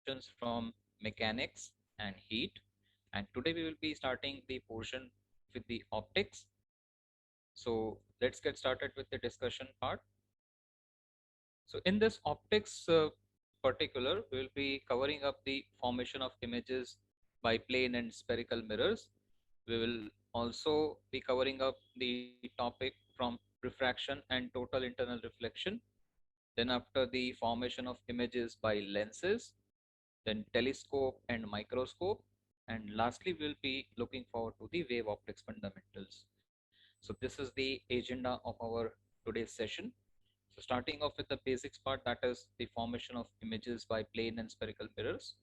questions from mechanics and heat. And today we will be starting the portion with the optics. So let's get started with the discussion part. So in this optics particular, we will be covering up the formation of images by plane and spherical mirrors. We will also be covering up the topic from refraction and total internal reflection. Then after the formation of images by lenses, then telescope and microscope, and lastly we'll be looking forward to the wave optics fundamentals. So this is the agenda of our today's session. So starting off with the basics part, that is the formation of images by plane and spherical mirrors.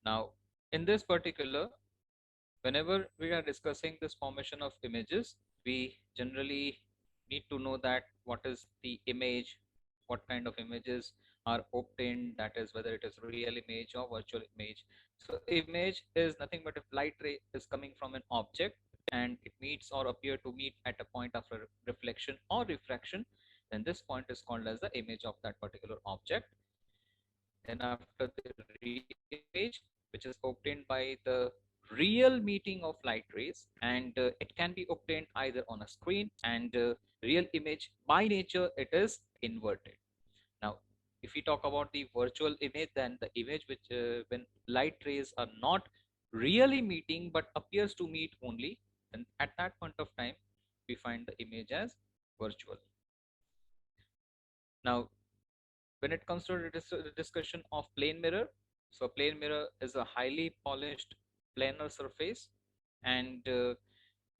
Now in this particular, whenever we are discussing this formation of images, we generally need to know that what is the image, what kind of images are obtained, that is whether it is real image or virtual image. So image is nothing but if light ray is coming from an object and it meets or appear to meet at a point of reflection or refraction, then this point is called as the image of that particular object. Then after the real image, which is obtained by the real meeting of light rays, and it can be obtained either on a screen, and real image by nature it is inverted. Now if we talk about the virtual image, then the image which when light rays are not really meeting but appears to meet only, then at that point of time we find the image as virtual. Now when it comes to the discussion of plane mirror, so plane mirror is a highly polished planar surface, and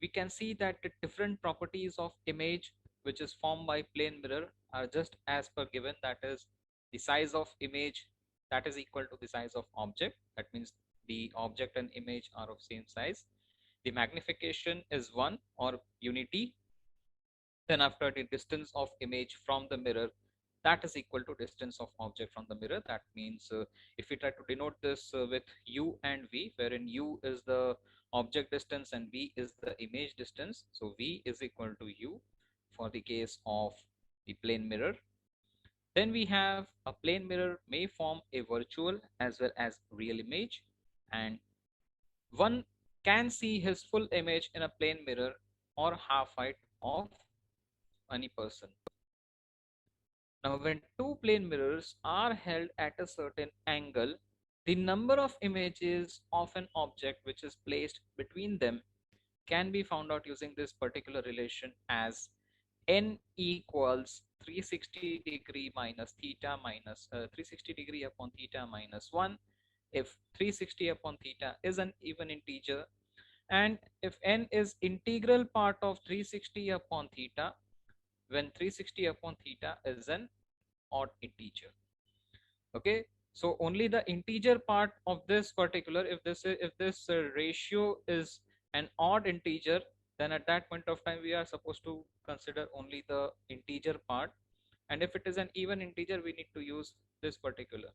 we can see that the different properties of image which is formed by plane mirror are just as per given, that is the size of image that is equal to the size of object, that means the object and image are of same size. The magnification is 1 or unity. Then after the distance of image from the mirror, that is equal to distance of object from the mirror. That means if we try to denote this with u and v, wherein u is the object distance and v is the image distance, so v is equal to u for the case of the plane mirror. Then we have a plane mirror may form a virtual as well as real image, and one can see his full image in a plane mirror or half height of any person. Now, when two plane mirrors are held at a certain angle, the number of images of an object which is placed between them can be found out using this particular relation as n equals 360 degree minus theta minus 360 degree upon theta minus 1 if 360 upon theta is an even integer, and if n is integral part of 360 upon theta, when 360 upon theta is an odd integer. Okay, so only the integer part of this particular, if this ratio is an odd integer, then at that point of time we are supposed to consider only the integer part, and if it is an even integer we need to use this particular.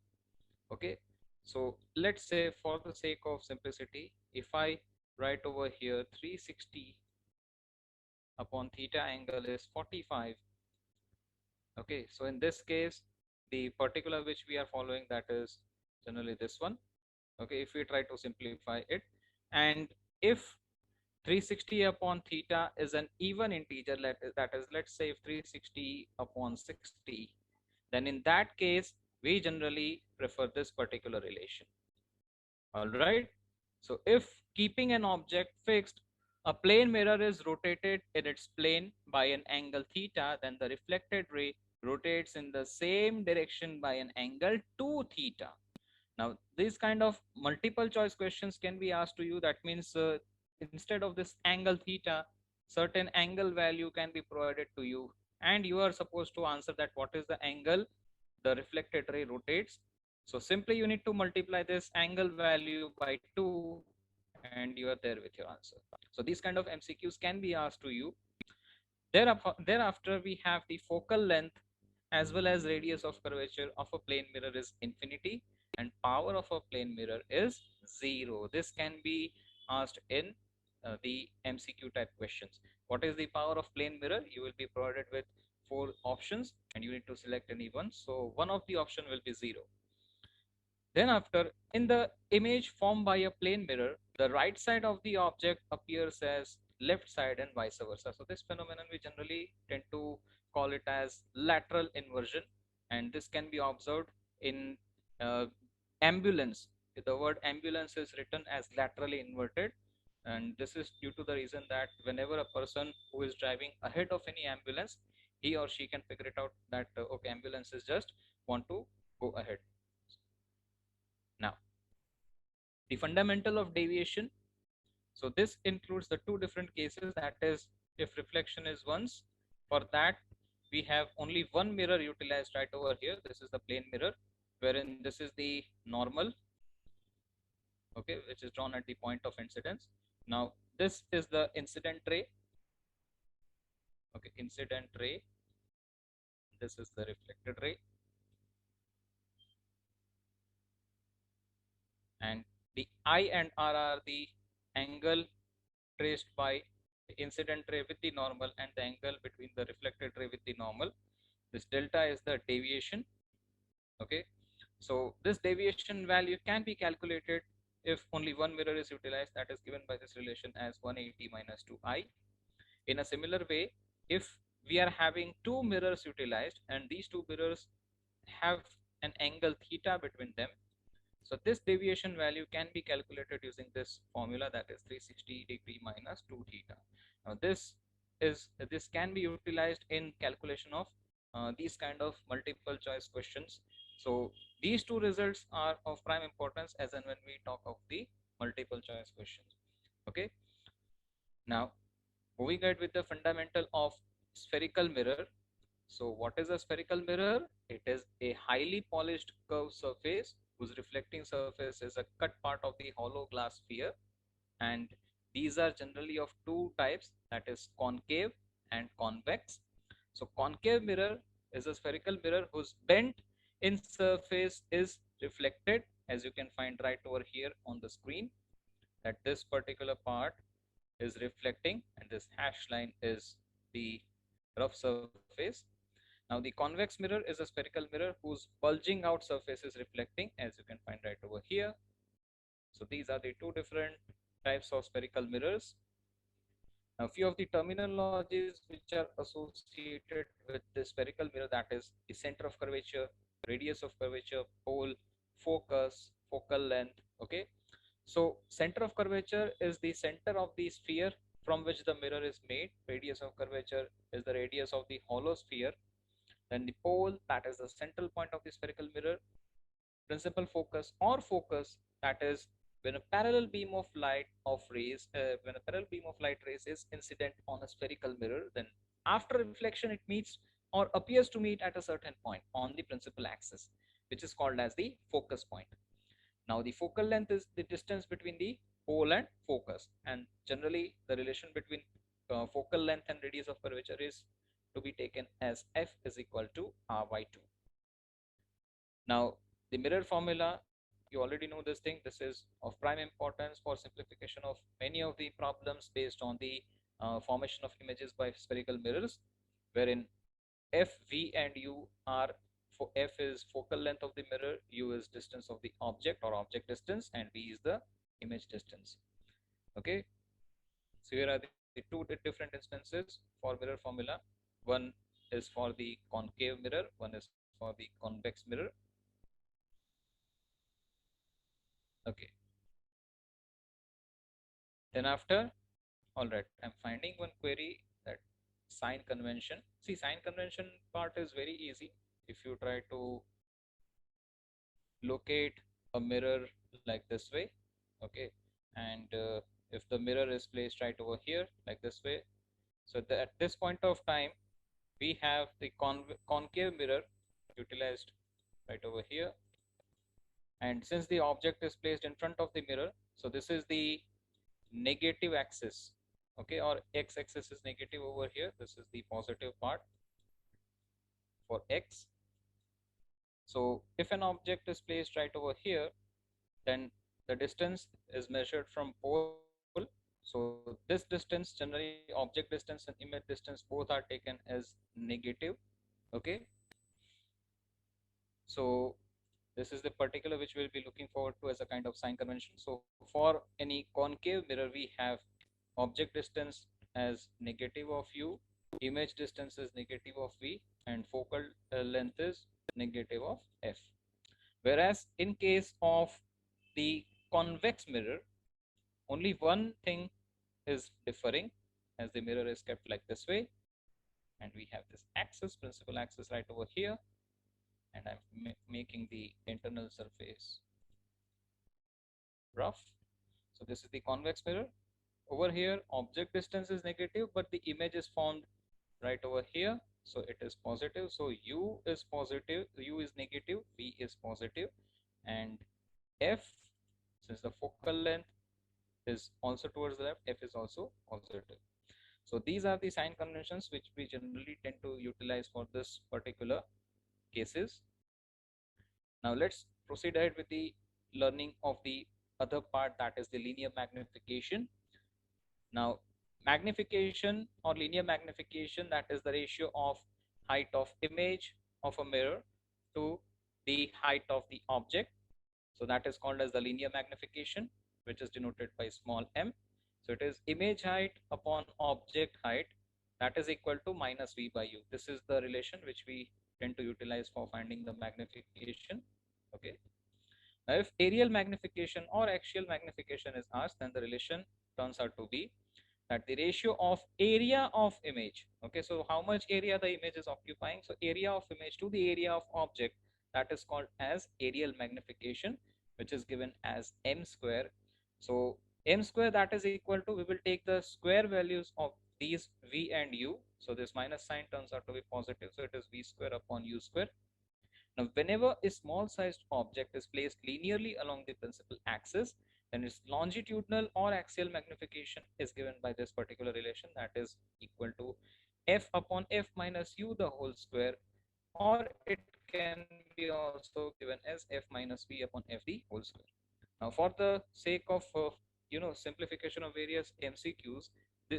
Okay, so let's say for the sake of simplicity, if I write over here 360 upon theta angle is 45. Okay, so in this case the particular which we are following, that is generally this one. Okay, if we try to simplify it, and if 360 upon theta is an even integer, that is, let's say if 360 upon 60, then in that case we generally prefer this particular relation. All right, so if keeping an object fixed, a plane mirror is rotated in its plane by an angle theta, then the reflected ray rotates in the same direction by an angle 2 theta. Now these kind of multiple choice questions can be asked to you. That means instead of this angle theta, certain angle value can be provided to you, and you are supposed to answer that what is the angle the reflected ray rotates. So simply you need to multiply this angle value by 2 and you are there with your answer. So these kind of MCQs can be asked to you. Thereafter we have the focal length as well as radius of curvature of a plane mirror is infinity, and power of a plane mirror is 0. This can be asked in the MCQ type questions. What is the power of plane mirror? You will be provided with 4 options and you need to select any one. So one of the option will be 0. Then after, in the image formed by a plane mirror, the right side of the object appears as left side and vice versa. So this phenomenon we generally tend to call it as lateral inversion, and this can be observed in uh, ambulance. The word ambulance is written as laterally inverted, and this is due to the reason that whenever a person who is driving ahead of any ambulance, he or she can figure it out that okay, ambulance is just want to go ahead. Now, the fundamental of deviation. So this includes the two different cases, that is, if reflection is once, for that we have only one mirror utilized right over here. This is the plane mirror, wherein this is the normal, okay, which is drawn at the point of incidence. Now this is the incident ray, okay, incident ray. This is the reflected ray, and the I and R are the angle traced by the incident ray with the normal and the angle between the reflected ray with the normal. This delta is the deviation. Okay, so this deviation value can be calculated if only one mirror is utilized, that is given by this relation as 180 minus 2i. In a similar way, if we are having two mirrors utilized and these two mirrors have an angle theta between them, so this deviation value can be calculated using this formula, that is 360 degree minus 2 theta. Now this can be utilized in calculation of these kind of multiple choice questions. So these two results are of prime importance as and when we talk of the multiple choice questions. Okay. Now moving ahead with the fundamental of spherical mirror. So what is a spherical mirror? It is a highly polished curved surface whose reflecting surface is a cut part of the hollow glass sphere, and these are generally of two types, that is concave and convex. So concave mirror is a spherical mirror whose bent in surface is reflected, as you can find right over here on the screen, that this particular part is reflecting and this hash line is the rough surface. Now the convex mirror is a spherical mirror whose bulging out surface is reflecting, as you can find right over here. So these are the two different types of spherical mirrors. Now few of the terminologies which are associated with the spherical mirror, that is the center of curvature, radius of curvature, pole, focus, focal length. Okay, so center of curvature is the center of the sphere from which the mirror is made. Radius of curvature is the radius of the hollow sphere. Then the pole, that is the central point of the spherical mirror. Principal focus or focus, that is when a parallel beam of light of rays, when a parallel beam of light rays is incident on a spherical mirror, then after reflection it meets or appears to meet at a certain point on the principal axis, which is called as the focus point. Now the focal length is the distance between the pole and focus, and generally the relation between focal length and radius of curvature is to be taken as f is equal to r by 2. Now the mirror formula, you already know this thing. This is of prime importance for simplification of many of the problems based on the formation of images by spherical mirrors, wherein f, v and u are, for f is focal length of the mirror, u is distance of the object or object distance, and v is the image distance. Okay, so here are the two different instances for mirror formula. One is for the concave mirror, one is for the convex mirror. Okay, then after, all right, I'm finding one query, that sign convention. See, sign convention part is very easy. If you try to locate a mirror like this way, okay, and if the mirror is placed right over here like this way, so that at this point of time we have the concave mirror utilized right over here, and since the object is placed in front of the mirror, so this is the negative axis, okay, or x-axis is negative over here, this is the positive part for x. So if an object is placed right over here, then the distance is measured from pole. So this distance, generally object distance and image distance, both are taken as negative. Okay, so This is the particular which we'll be looking forward to as a kind of sign convention. So for any concave mirror, we have object distance as negative of u, image distance is negative of v, and focal length is negative of f. Whereas in case of the convex mirror, only one thing is differing, as the mirror is kept like this way, and we have this axis, principal axis right over here, and I'm making the internal surface rough. So this is the convex mirror. Over here, object distance is negative, but the image is formed right over here. So it is positive. So U is positive, U is negative, V is positive, and F, since the focal length is also towards the left, F is also positive. So these are the sign conventions which we generally tend to utilize for this particular cases. Now let's proceed ahead with the learning of the other part, that is the linear magnification. Now magnification or linear magnification, that is the ratio of height of image of a mirror to the height of the object. So that is called as the linear magnification, which is denoted by small m. So it is image height upon object height, that is equal to minus v by u. This is the relation which we tend to utilize for finding the magnification. Okay. Now, if aerial magnification or axial magnification is asked, then the relation turns out to be that the ratio of area of image. Okay, so how much area the image is occupying? So area of image to the area of object, that is called as aerial magnification, which is given as m square. So m square, that is equal to, we will take the square values of these v and u. So this minus sign turns out to be positive. So it is v square upon u square. Now, whenever a small sized object is placed linearly along the principal axis, then its longitudinal or axial magnification is given by this particular relation, that is equal to f upon f minus u the whole square, or it can be also given as f minus v upon f the whole square. Now, for the sake of simplification of various MCQs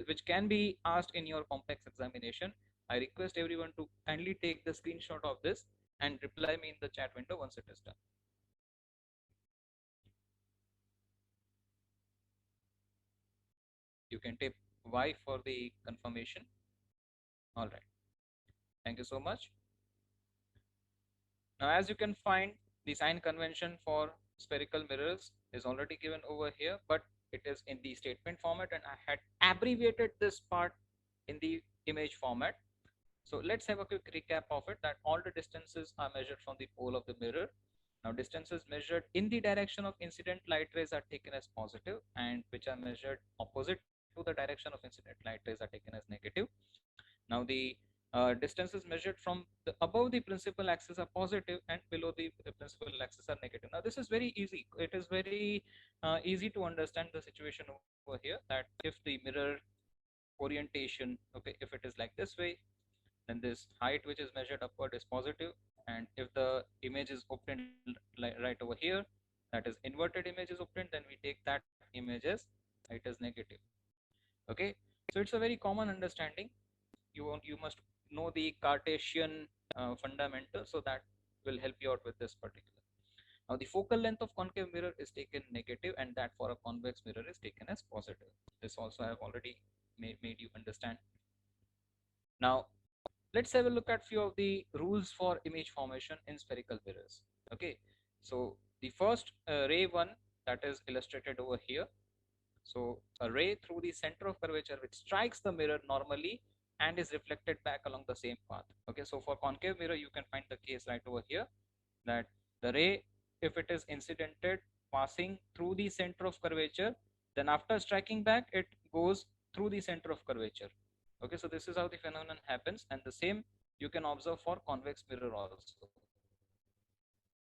which can be asked in your complex examination, I request everyone to kindly take the screenshot of this and reply me in the chat window once it is done. You can type Y for the confirmation. All right. Thank you so much. Now, as you can find, the sign convention for spherical mirrors is already given over here, but it is in the statement format, and I had abbreviated this part in the image format. So let's have a quick recap of it, that all the distances are measured from the pole of the mirror. Now distances measured in the direction of incident light rays are taken as positive, and which are measured opposite to the direction of incident light rays are taken as negative. Now the distances measured from the above the principal axis are positive, and below the principal axis are negative. Now this is very easy. It is very easy to understand the situation over here, that if the mirror orientation, okay, if it is like this way, then this height which is measured upward is positive, and if the image is obtained right over here, that is inverted image is obtained, then we take that image as it is negative. Okay, so it's a very common understanding. You must know the Cartesian fundamental, so that will help you out with this particular. Now the focal length of concave mirror is taken negative, and that for a convex mirror is taken as positive. This also I have already made you understand. Now let's have a look at few of the rules for image formation in spherical mirrors. Okay, so the first ray one, that is illustrated over here. So a ray through the center of curvature which strikes the mirror normally and is reflected back along the same path. Okay, so for concave mirror you can find the case right over here, that the ray, if it is incidented passing through the center of curvature, then after striking back it goes through the center of curvature. Okay, so this is how the phenomenon happens, and the same you can observe for convex mirror also.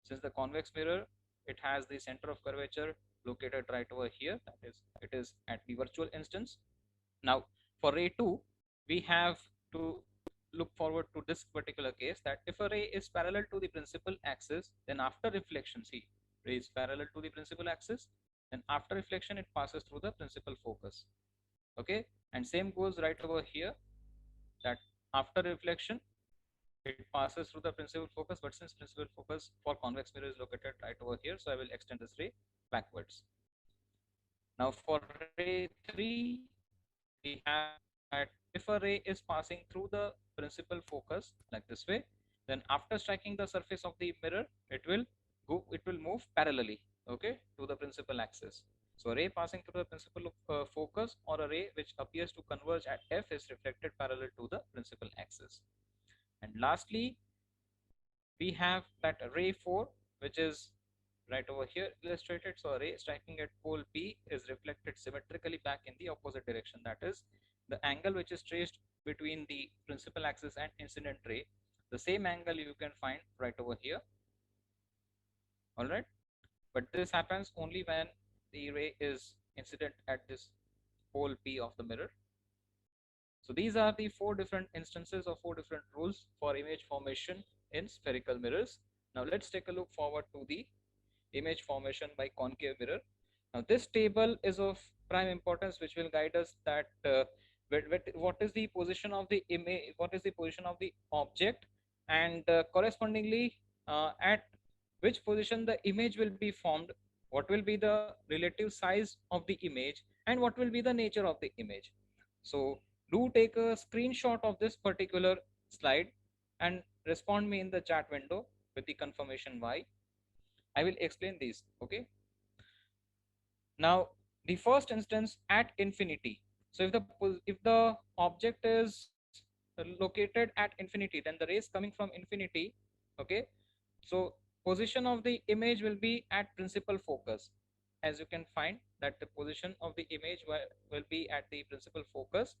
Since the convex mirror, it has the center of curvature located right over here, that is, it is at the virtual instance. Now for ray 2, we have to look forward to this particular case, that if a ray is parallel to the principal axis, then after reflection, see, ray is parallel to the principal axis, then after reflection it passes through the principal focus. Okay, and same goes right over here, that after reflection it passes through the principal focus, but since principal focus for convex mirror is located right over here, so I will extend this ray backwards. Now for ray 3, we have that if a ray is passing through the principal focus like this way, then after striking the surface of the mirror, it will move parallelly, okay, to the principal axis. So a ray passing through the principal focus or a ray which appears to converge at F is reflected parallel to the principal axis. And lastly, we have that ray 4, which is right over here illustrated. So a ray striking at pole P is reflected symmetrically back in the opposite direction. That is the angle which is traced between the principal axis and incident ray. The same angle you can find right over here. All right. But this happens only when the ray is incident at this pole P of the mirror. So these are the 4 different instances or 4 different rules for image formation in spherical mirrors. Now let's take a look forward to the image formation by concave mirror. Now this table is of prime importance, which will guide us that what is the position of the image, what is the position of the object, and correspondingly at which position the image will be formed, what will be the relative size of the image, and what will be the nature of the image. So do take a screenshot of this particular slide and respond me in the chat window with the confirmation why. I will explain these. Okay. Now the first instance at infinity. So if the object is located at infinity, then the rays coming from infinity, okay, so position of the image will be at principal focus. As you can find that the position of the image will be at the principal focus,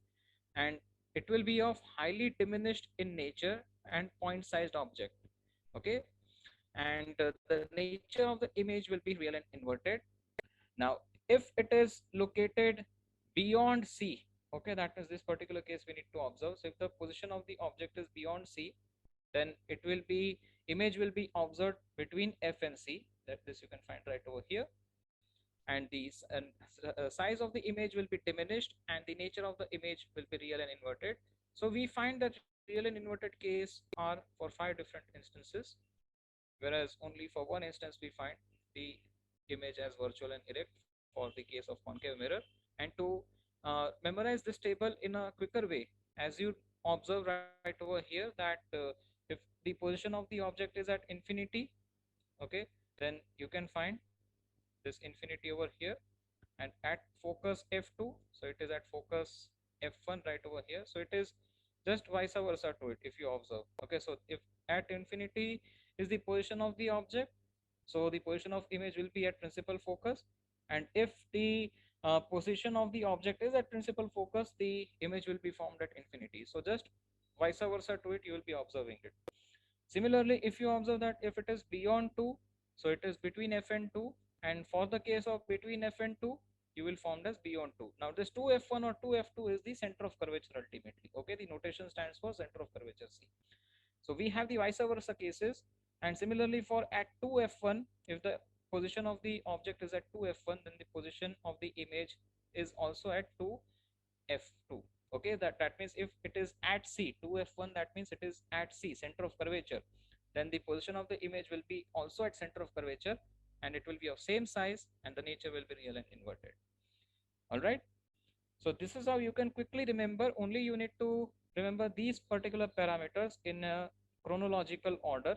and it will be of highly diminished in nature and point sized object. Okay. And the nature of the image will be real and inverted. Now if it is located beyond C, okay, that is this particular case we need to observe. So if the position of the object is beyond C, then it will be image will be observed between F and C. That this you can find right over here. And the size of the image will be diminished, and the nature of the image will be real and inverted. So we find that real and inverted case are for 5 different instances, whereas only for one instance we find the image as virtual and erect for the case of concave mirror. And to memorize this table in a quicker way, as you observe right over here that if the position of the object is at infinity, okay, then you can find this infinity over here, and at focus f2, so it is at focus f1 right over here. So it is just vice versa to it if you observe. Okay, so if at infinity is the position of the object, so the position of image will be at principal focus, and if the position of the object is at principal focus, the image will be formed at infinity. So just vice versa to it, you will be observing it. Similarly, if you observe that if it is beyond 2, so it is between f and 2, and for the case of between f and 2, you will form as beyond 2. Now this 2f1 or 2f2 is the center of curvature ultimately. Okay, the notation stands for center of curvature C. So we have the vice versa cases, and similarly for at 2f1, if the position of the object is at 2f1, then the position of the image is also at 2f2. Okay, that means if it is at C, 2f1, that means it is at C, center of curvature, then the position of the image will be also at center of curvature, and it will be of same size, and the nature will be real and inverted. All right. So this is how you can quickly remember. Only you need to remember these particular parameters in a chronological order.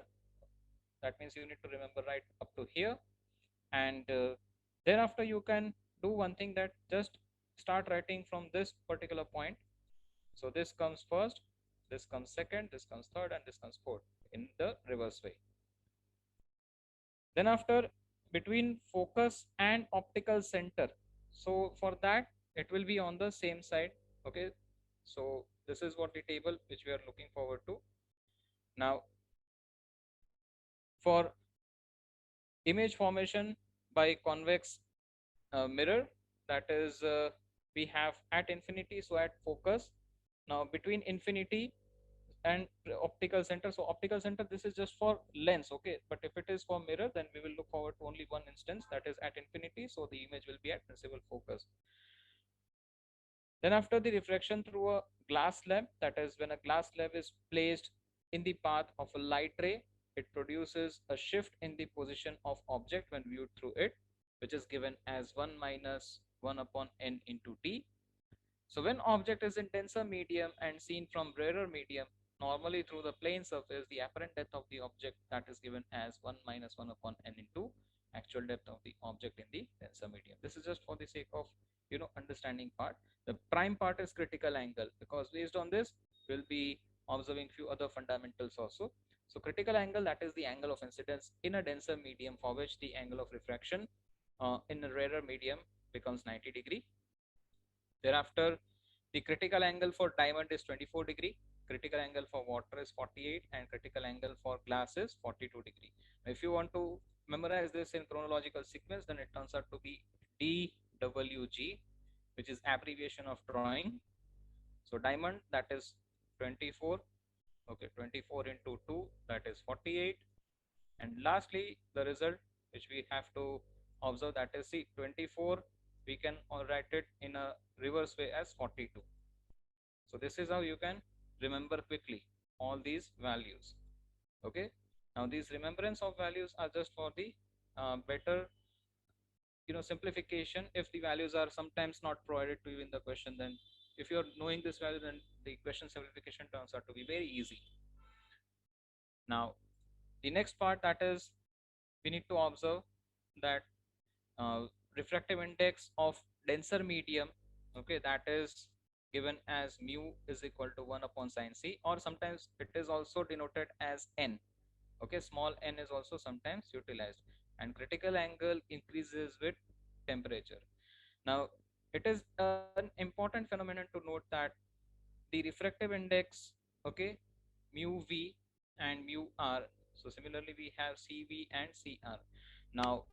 That means you need to remember right up to here, and thereafter you can do one thing, that just start writing from this particular point. So this comes first, this comes second, this comes third, and this comes fourth in the reverse way. Then after, between focus and optical center, so for that it will be on the same side. Okay, so this is what the table which we are looking forward to. Now for image formation by convex mirror, that is we have at infinity, so at focus. Now between infinity and optical center, so optical center, this is just for lens. Okay, but if it is for mirror, then we will look forward to only one instance, that is at infinity, so the image will be at principal focus. Then after, the refraction through a glass slab, that is when a glass slab is placed in the path of a light ray, it produces a shift in the position of object when viewed through it, which is given as 1 minus 1 upon n into t. So when object is in denser medium and seen from rarer medium, normally through the plane surface, the apparent depth of the object that is given as 1 minus 1 upon n into actual depth of the object in the denser medium. This is just for the sake of understanding part. The prime part is critical angle, because based on this we'll be observing few other fundamentals also. So critical angle, that is the angle of incidence in a denser medium for which the angle of refraction in a rarer medium becomes 90 degree. Thereafter, the critical angle for diamond is 24 degree, critical angle for water is 48, and critical angle for glass is 42 degree. If you want to memorize this in chronological sequence, then it turns out to be DWG, which is abbreviation of drawing. So diamond, that is 24, okay, 24 into 2, that is 48. And lastly, the result which we have to observe, that is, see, 24, we can write it in a reverse way as 42. So this is how you can remember quickly all these values. Okay. Now these remembrance of values are just for the better simplification. If the values are sometimes not provided to you in the question, then if you're knowing this value, then the question simplification turns out to be very easy. Now the next part, that is, we need to observe that uh, refractive index of denser medium, okay, that is given as mu is equal to 1 upon sine c, or sometimes it is also denoted as n. Okay, small n is also sometimes utilized, and critical angle increases with temperature. Now it is an important phenomenon to note that the refractive index, okay, mu v and mu r, so similarly we have cv and cr. Now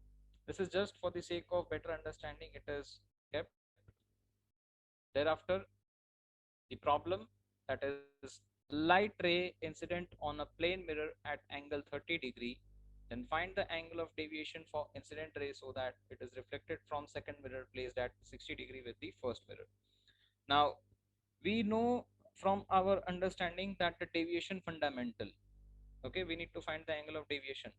this is just for the sake of better understanding, it is kept. Thereafter, the problem, that is, light ray incident on a plane mirror at angle 30 degree, then find the angle of deviation for incident ray so that it is reflected from second mirror placed at 60 degree with the first mirror. Now we know from our understanding that the deviation fundamental, okay, we need to find the angle of deviation.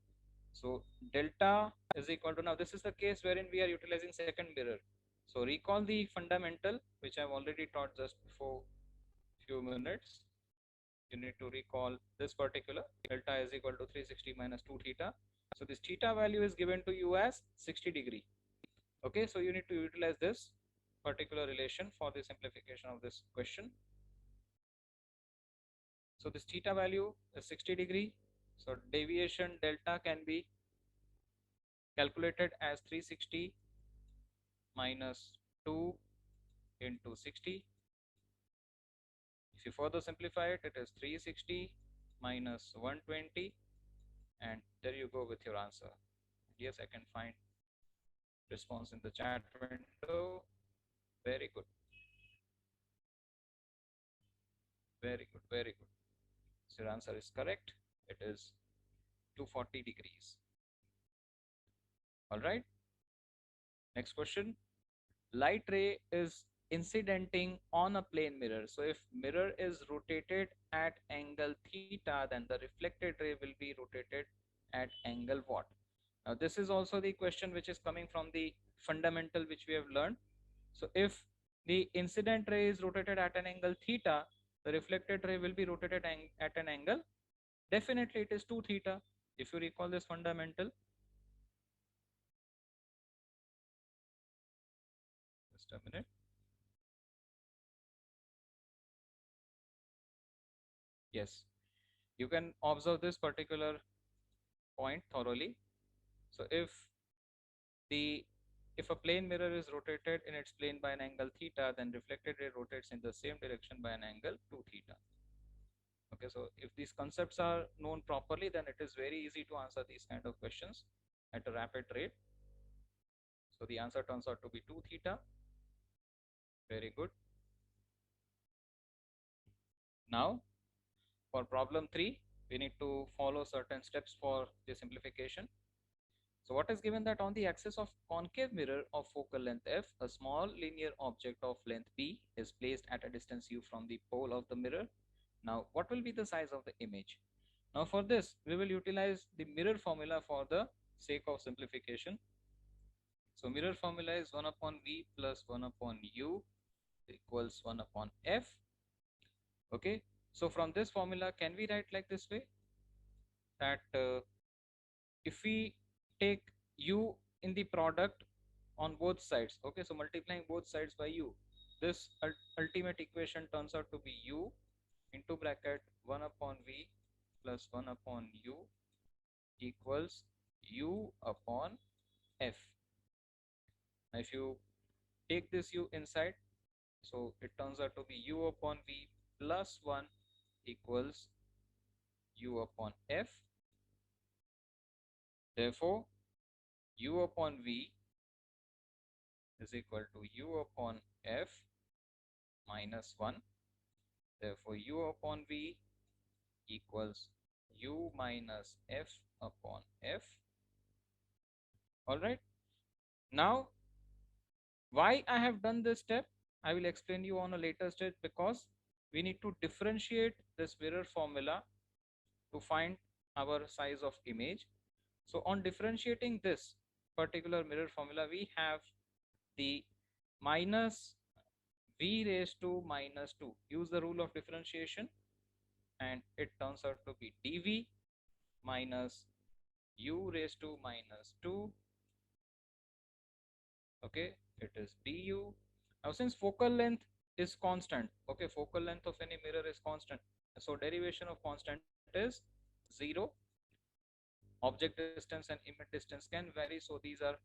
So delta is equal to, now this is the case wherein we are utilizing second mirror. So recall the fundamental which I've already taught just before few minutes. You need to recall this particular delta is equal to 360 minus 2 theta. So this theta value is given to you as 60 degree. Okay, so you need to utilize this particular relation for the simplification of this question. So this theta value is 60 degree. So deviation delta can be calculated as 360 minus 2 into 60. If you further simplify it, it is 360 minus 120, and there you go with your answer. Yes, I can find response in the chat window. Very good. Very good. Very good. So your answer is correct. It is 240 degrees. All right. Next question. Light ray is incidenting on a plane mirror. So if mirror is rotated at angle theta, then the reflected ray will be rotated at angle what? Now this is also the question which is coming from the fundamental which we have learned. So if the incident ray is rotated at an angle theta, the reflected ray will be rotated at an angle. Definitely it is 2 theta. If you recall this fundamental. Just a minute. Yes, you can observe this particular point thoroughly. So the if a plane mirror is rotated in its plane by an angle theta, then reflected ray rotates in the same direction by an angle 2 theta. Okay, so if these concepts are known properly, then it is very easy to answer these kind of questions at a rapid rate. So the answer turns out to be 2 theta. Very good. Now for problem 3, we need to follow certain steps for the simplification. So what is given, that on the axis of concave mirror of focal length f, a small linear object of length b is placed at a distance u from the pole of the mirror. Now, what will be the size of the image? Now, for this, we will utilize the mirror formula for the sake of simplification. So, mirror formula is 1 upon V plus 1 upon U equals 1 upon F. Okay. So, from this formula, can we write like this way? That if we take U in the product on both sides, okay, so multiplying both sides by U, this ultimate equation turns out to be U into bracket 1 upon V plus 1 upon U equals U upon F. Now, if you take this U inside, so it turns out to be U upon V plus 1 equals U upon F. Therefore, U upon V is equal to U upon F minus 1. Therefore, U upon V equals U minus F upon F. All right. Now, why I have done this step, I will explain you on a later stage, because we need to differentiate this mirror formula to find our size of image. So on differentiating this particular mirror formula, we have the minus V raised to minus 2. Use the rule of differentiation and it turns out to be dV minus U raised to minus 2. Okay, it is du. Now, since focal length is constant, okay, focal length of any mirror is constant, so derivation of constant is 0. Object distance and image distance can vary, so these are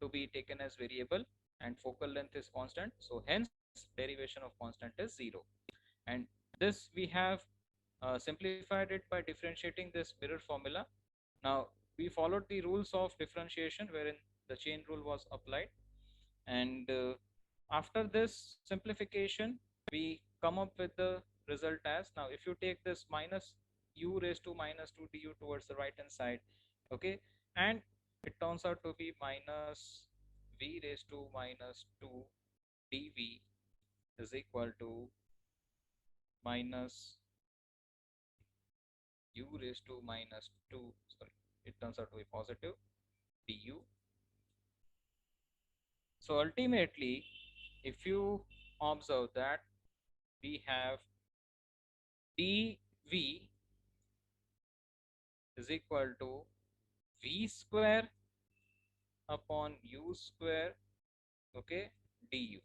to be taken as variable, and focal length is constant, so hence derivation of constant is 0. And this we have simplified it by differentiating this mirror formula. Now, we followed the rules of differentiation wherein the chain rule was applied, and after this simplification we come up with the result as, now if you take this minus U raised to minus 2 du towards the right hand side, okay, and it turns out to be minus V raised to minus 2 dV is equal to minus U raised to minus 2, sorry, it turns out to be positive du. So ultimately, if you observe that we have dV is equal to V square upon U square, okay, du.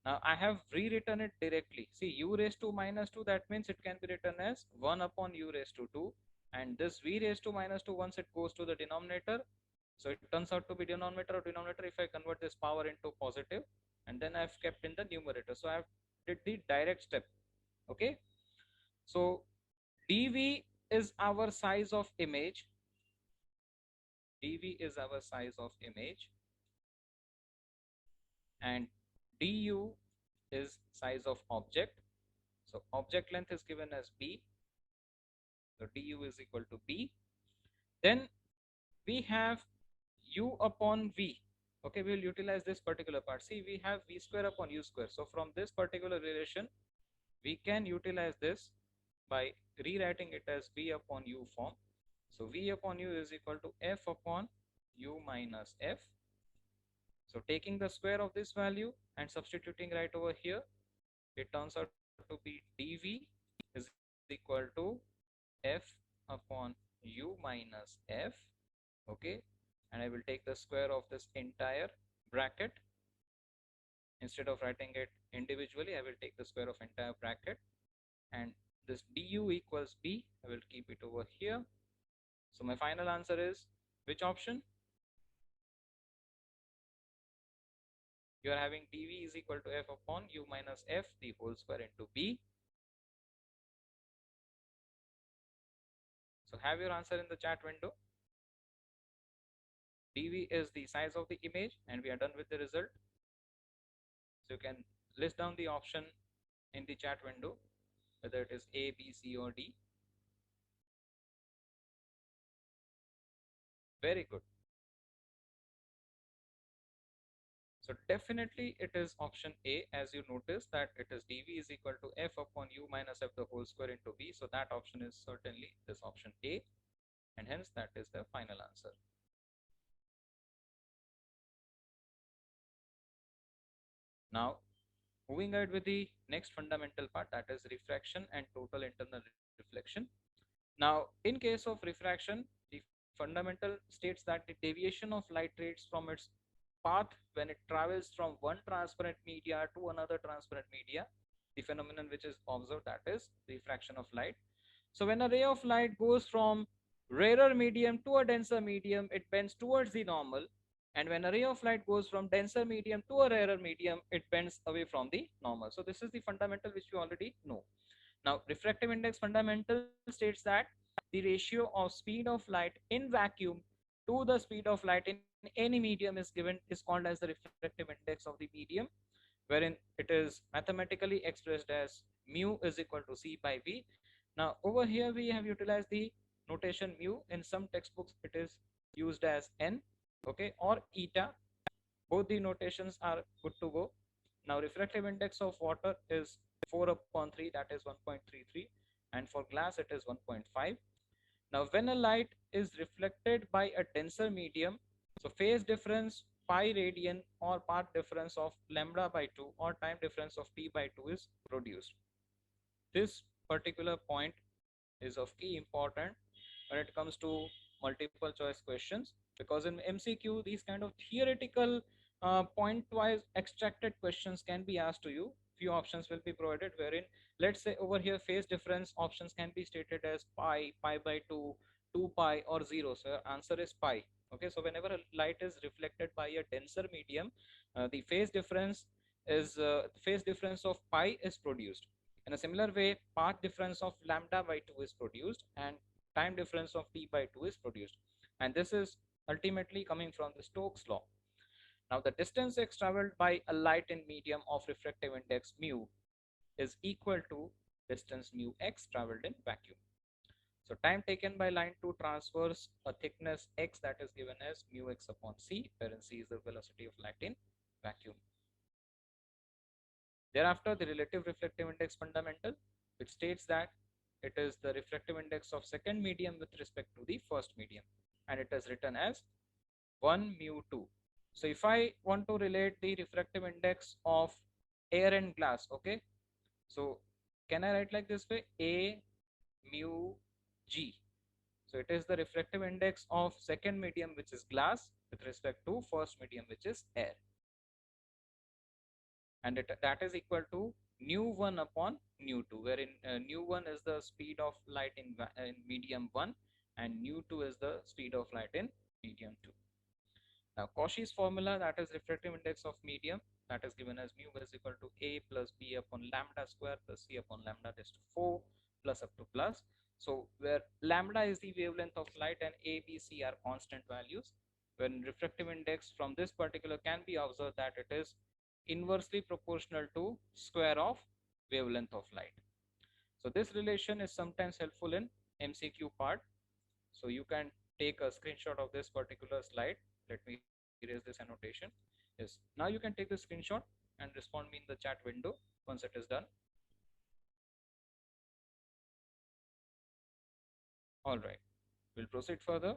Now I have rewritten it directly. See, U raised to minus 2, that means it can be written as 1 upon U raised to 2, and this V raised to minus 2, once it goes to the denominator, so it turns out to be denominator of denominator if I convert this power into positive, and then I've kept in the numerator. So I've did the direct step. Okay. So dV is our size of image. dV is our size of image, and du is size of object. So object length is given as b. So du is equal to b. Then we have u upon v. Okay, we will utilize this particular part. See, we have v square upon u square. So from this particular relation, we can utilize this by rewriting it as v upon u form. So v upon u is equal to f upon u minus f. So taking the square of this value and substituting right over here, it turns out to be dV is equal to f upon u minus f. Okay, and I will take the square of this entire bracket. Instead of writing it individually, I will take the square of entire bracket, and this du equals b. I will keep it over here. So my final answer is which option? You are having dV is equal to f upon u minus f the whole square into b. So have your answer in the chat window. dV is the size of the image, and we are done with the result. So you can list down the option in the chat window, whether it is A, B, C, or D. Very good. So definitely it is option A, as you notice that it is dV is equal to F upon U minus F the whole square into V. So that option is certainly this option A, and hence that is the final answer. Now, moving ahead with the next fundamental part, that is refraction and total internal reflection. Now, in case of refraction, the fundamental states that the deviation of light rays from its path when it travels from one transparent media to another transparent media, the phenomenon which is observed, that is refraction of light. So when a ray of light goes from rarer medium to a denser medium, it bends towards the normal. And when a ray of light goes from denser medium to a rarer medium, it bends away from the normal. So this is the fundamental which we already know. Now, refractive index fundamental states that the ratio of speed of light in vacuum to the speed of light in any medium is called as the refractive index of the medium, wherein it is mathematically expressed as mu is equal to C by V. Now, over here we have utilized the notation mu. In some textbooks, it is used as N, okay, or eta. Both the notations are good to go. Now, refractive index of water is 4 upon 3, that is 1.33, and for glass it is 1.5. Now, when a light is reflected by a denser medium, so phase difference pi radian or path difference of lambda by 2 or time difference of t by 2 is produced. This particular point is of key importance when it comes to multiple choice questions, because in MCQ these kind of theoretical point wise extracted questions can be asked to you. Few options will be provided, wherein let's say over here phase difference options can be stated as pi, pi by 2, 2 pi, or 0. So answer is pi. Okay, so whenever a light is reflected by a denser medium, the phase difference of pi is produced. In a similar way, path difference of lambda by 2 is produced, and time difference of t by 2 is produced. And this is ultimately coming from the Stokes law. Now, the distance x traveled by a light in medium of refractive index mu is equal to distance mu x traveled in vacuum. So, time taken by line to traverse a thickness x, that is given as mu x upon c, wherein c is the velocity of light in vacuum. Thereafter, the relative refractive index fundamental, which states that it is the refractive index of second medium with respect to the first medium, and it is written as 1 mu 2. So if I want to relate the refractive index of air and glass, okay, so can I write like this way, A mu G. So it is the refractive index of second medium, which is glass, with respect to first medium, which is air, and that is equal to nu 1 upon nu 2, wherein nu 1 is the speed of light in medium 1, and nu 2 is the speed of light in medium 2. Now, Cauchy's formula, that is refractive index of medium, that is given as mu is equal to A plus B upon lambda square plus C upon lambda raised to 4 plus up to plus. So, where lambda is the wavelength of light and A, B, C are constant values, when refractive index from this particular can be observed that it is inversely proportional to square of wavelength of light. So, this relation is sometimes helpful in MCQ part. So, you can take a screenshot of this particular slide. Let me erase this annotation. Yes, now you can take the screenshot and respond me in the chat window once it is done. All right, we'll proceed further.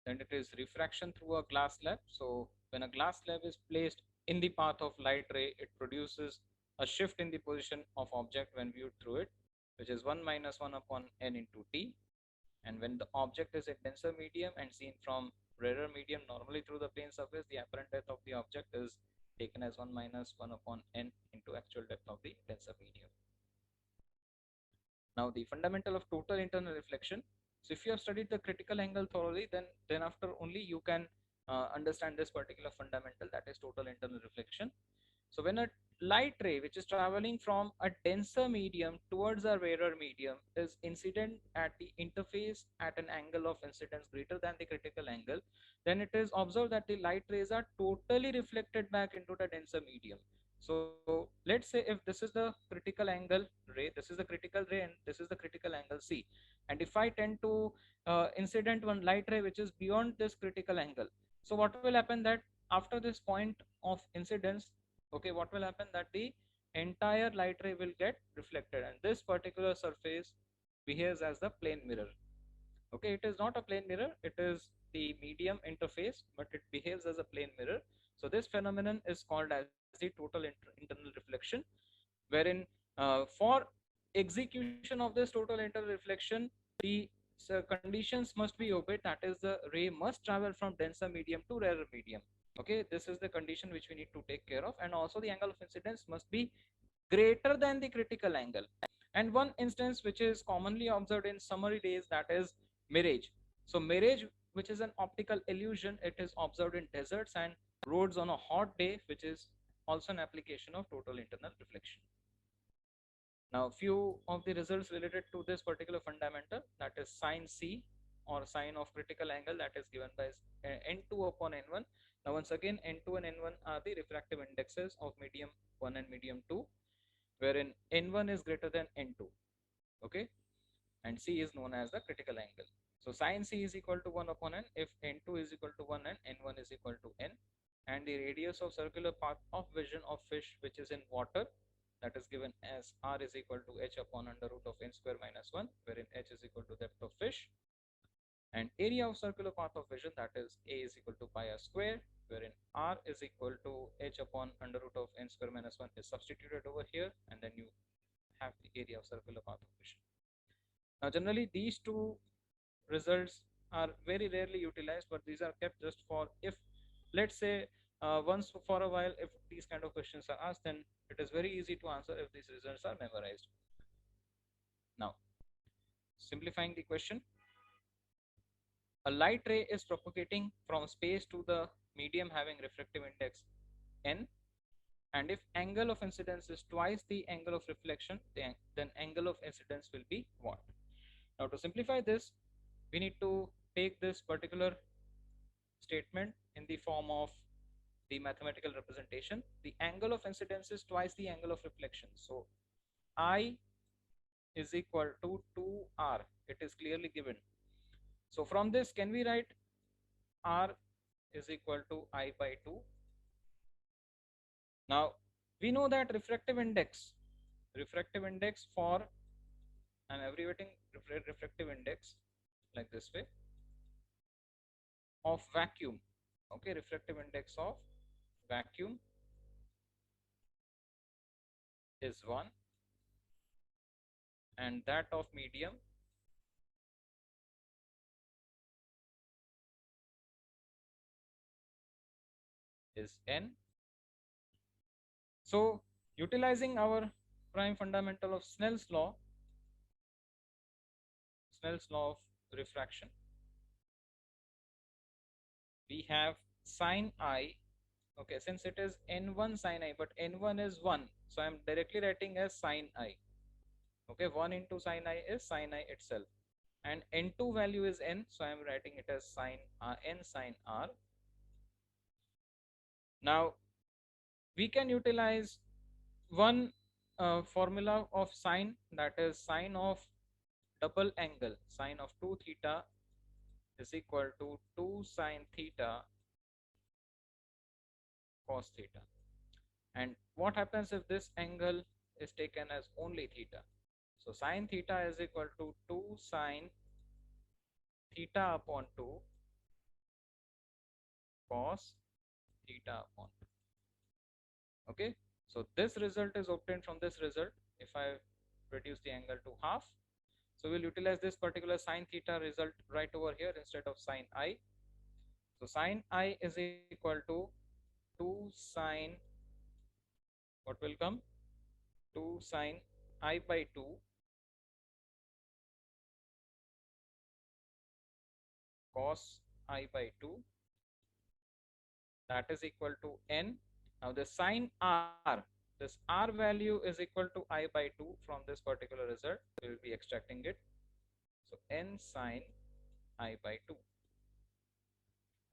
Then it is refraction through a glass slab. So when a glass slab is placed in the path of light ray, it produces a shift in the position of object when viewed through it, which is 1 minus 1 upon n into t. And when the object is a denser medium and seen from rarer medium normally through the plane surface, the apparent depth of the object is taken as 1 minus 1 upon n into actual depth of the denser medium. Now, the fundamental of total internal reflection. So if you have studied the critical angle thoroughly, then after only you can understand this particular fundamental, that is total internal reflection. So when a light ray which is traveling from a denser medium towards a rarer medium is incident at the interface at an angle of incidence greater than the critical angle, then it is observed that the light rays are totally reflected back into the denser medium. So let's say if this is the critical angle ray, this is the critical ray, and this is the critical angle C. And if I tend to incident one light ray which is beyond this critical angle, so what will happen that after this point of incidence, okay, what will happen that the entire light ray will get reflected, and this particular surface behaves as the plane mirror. Okay, it is not a plane mirror, it is the medium interface, but it behaves as a plane mirror. So this phenomenon is called as the total internal reflection, wherein for execution of this total internal reflection, the conditions must be obeyed, that is the ray must travel from denser medium to rarer medium. Okay, this is the condition which we need to take care of, and also the angle of incidence must be greater than the critical angle. And one instance which is commonly observed in summery days, that is mirage. So mirage, which is an optical illusion, it is observed in deserts and roads on a hot day, which is also an application of total internal reflection. Now, few of the results related to this particular fundamental, that is sin C or sine of critical angle, that is given by n2 upon n1. Now, once again, n2 and n1 are the refractive indexes of medium 1 and medium 2, wherein n1 is greater than n2. Okay, and C is known as the critical angle. So sin C is equal to 1 upon n if n2 is equal to 1 and n1 is equal to n, and the radius of circular path of vision of fish which is in water, that is given as r is equal to h upon under root of n square minus 1, wherein h is equal to depth of fish, and area of circular path of vision, that is a is equal to pi r square, wherein r is equal to h upon under root of n square minus 1 is substituted over here, and then you have the area of circular path of vision. Now, generally, these two results are very rarely utilized, but these are kept just for if, let's say, once for a while, if these kind of questions are asked, then it is very easy to answer if these results are memorized. Now, simplifying the question, a light ray is propagating from space to the medium having refractive index n, and if angle of incidence is twice the angle of reflection, then angle of incidence will be what? Now, to simplify this, we need to take this particular statement in the form of the mathematical representation. The angle of incidence is twice the angle of reflection. So I is equal to 2r. It is clearly given. So from this, can we write r is equal to I by 2? Now, we know that refractive index for an abbreviating refractive index like this way of vacuum. Okay, refractive index of vacuum is 1, and that of medium is n. So, utilizing our prime fundamental of Snell's law of refraction, we have sin I. Okay, since it is n1 sin I, but n1 is 1, so I am directly writing as sin I. Okay, 1 into sin I is sin I itself, and n2 value is n, so I am writing it as sin n sin r. Now, we can utilize one formula of sine, that is sine of double angle, sine of 2 theta is equal to 2 sine theta cos theta. And what happens if this angle is taken as only theta? So sine theta is equal to 2 sine theta upon 2 cos theta upon 2. Okay, so this result is obtained from this result. If I reduce the angle to half, so we'll utilize this particular sine theta result right over here instead of sine I. So sine I is equal to 2 sine, what will come? 2 sine I by 2 cos I by 2, that is equal to n. Now the sine r, this r value is equal to I by 2 from this particular result. We will be extracting it. So n sine I by 2.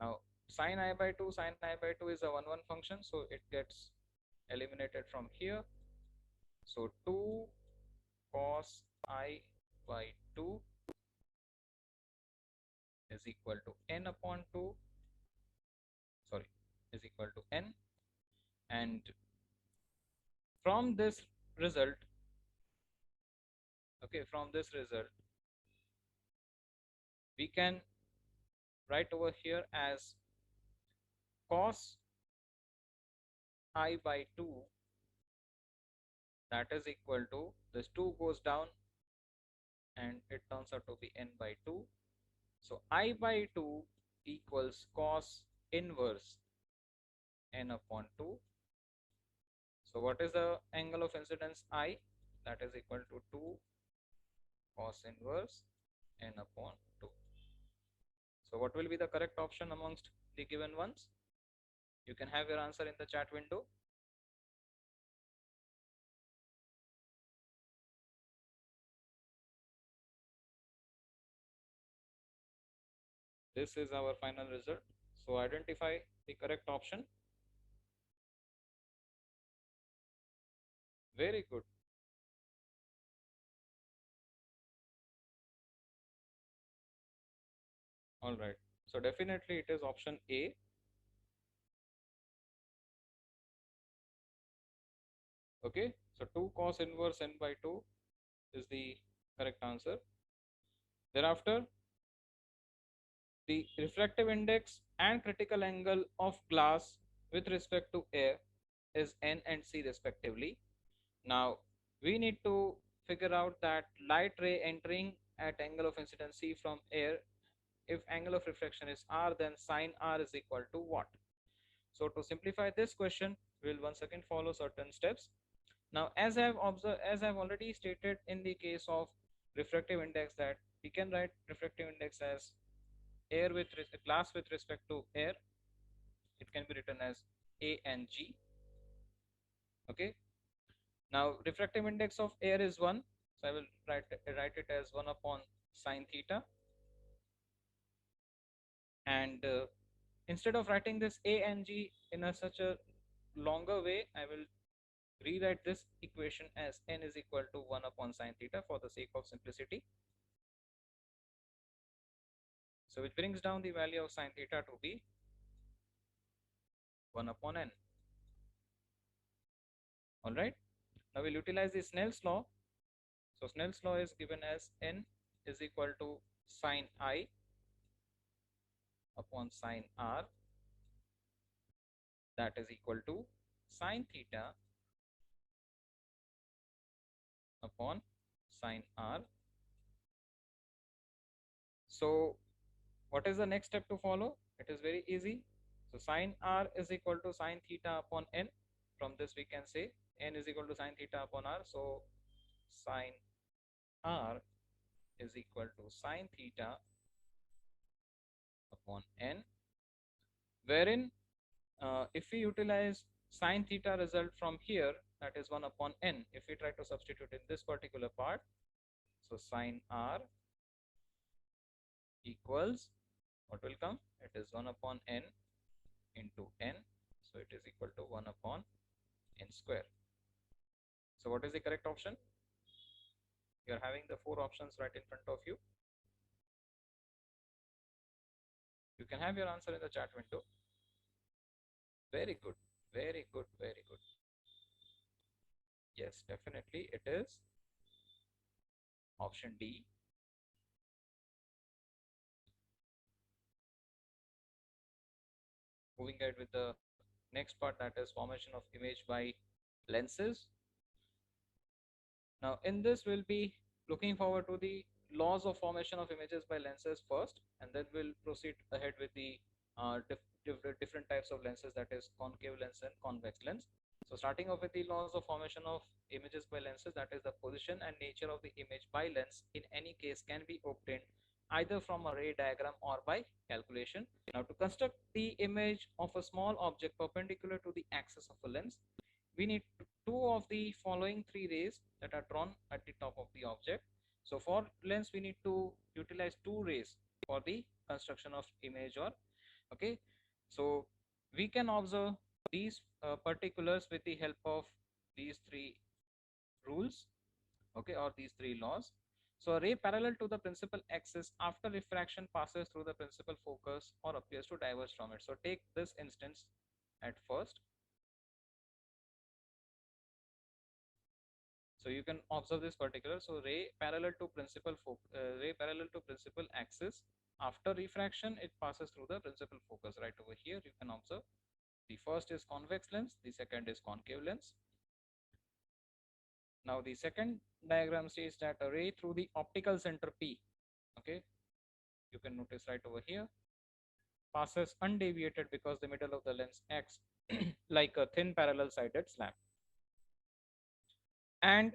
Now sine I by 2, sine I by 2 is a 1-1 function, so it gets eliminated from here. So 2 cos I by 2 is equal to n upon 2, sorry, is equal to n. And from this result, okay, from this result, we can write over here as cos I by 2, that is equal to, this 2 goes down and it turns out to be n by 2. So I by 2 equals cos inverse n upon 2. So what is the angle of incidence I? That is equal to 2 cos inverse n upon 2. So what will be the correct option amongst the given ones? You can have your answer in the chat window. This is our final result. So identify the correct option. Very good. All right. So definitely it is option A. Okay. So 2 cos inverse n by 2 is the correct answer. Thereafter, the refractive index and critical angle of glass with respect to air is n and c respectively. Now we need to figure out that light ray entering at angle of incidence c from air, if angle of refraction is r, then sine r is equal to what? So to simplify this question, we will once again follow certain steps. Now as I have observed, as I have already stated in the case of refractive index, that we can write refractive index as air with glass with respect to air, it can be written as a and g. Okay, now refractive index of air is 1, so I will write it as 1 upon sine theta. And instead of writing this a and g in such a longer way, I will rewrite this equation as n is equal to 1 upon sine theta for the sake of simplicity. So which brings down the value of sine theta to be 1 upon n. All right. Now we'll utilize the Snell's law. So Snell's law is given as n is equal to sine I upon sine r, that is equal to sine theta upon sine r. So what is the next step to follow? It is very easy. So sine r is equal to sine theta upon n. From this we can say n is equal to sine theta upon r. So sine r is equal to sine theta upon n, wherein if we utilize sine theta result from here, that is 1 upon n, if we try to substitute in this particular part, so sine r equals, what will come? It is 1 upon n into n, so it is equal to 1 upon n square. So what is the correct option? You are having the 4 options right in front of you. You can have your answer in the chat window. Very good, very good, very good. Yes, definitely it is option D. Moving ahead with the next part, that is formation of image by lenses. Now in this we'll be looking forward to the laws of formation of images by lenses first, and then we'll proceed ahead with the different types of lenses, that is concave lens and convex lens. So starting off with the laws of formation of images by lenses, that is the position and nature of the image by lens in any case can be obtained either from a ray diagram or by calculation. Now to construct the image of a small object perpendicular to the axis of a lens, we need two of the following three rays that are drawn at the top of the object. So for lens we need to utilize two rays for the construction of image, or okay, so we can observe these particulars with the help of these three rules, okay, or these three laws. So a ray parallel to the principal axis after refraction passes through the principal focus or appears to diverge from it. So take this instance, at first. So you can observe this particular. So ray parallel to principal axis. After refraction, it passes through the principal focus. Right over here, you can observe the first is convex lens, the second is concave lens. Now the second diagram says that a ray through the optical center P, okay, you can notice right over here, passes undeviated because the middle of the lens acts like a thin parallel sided slab. And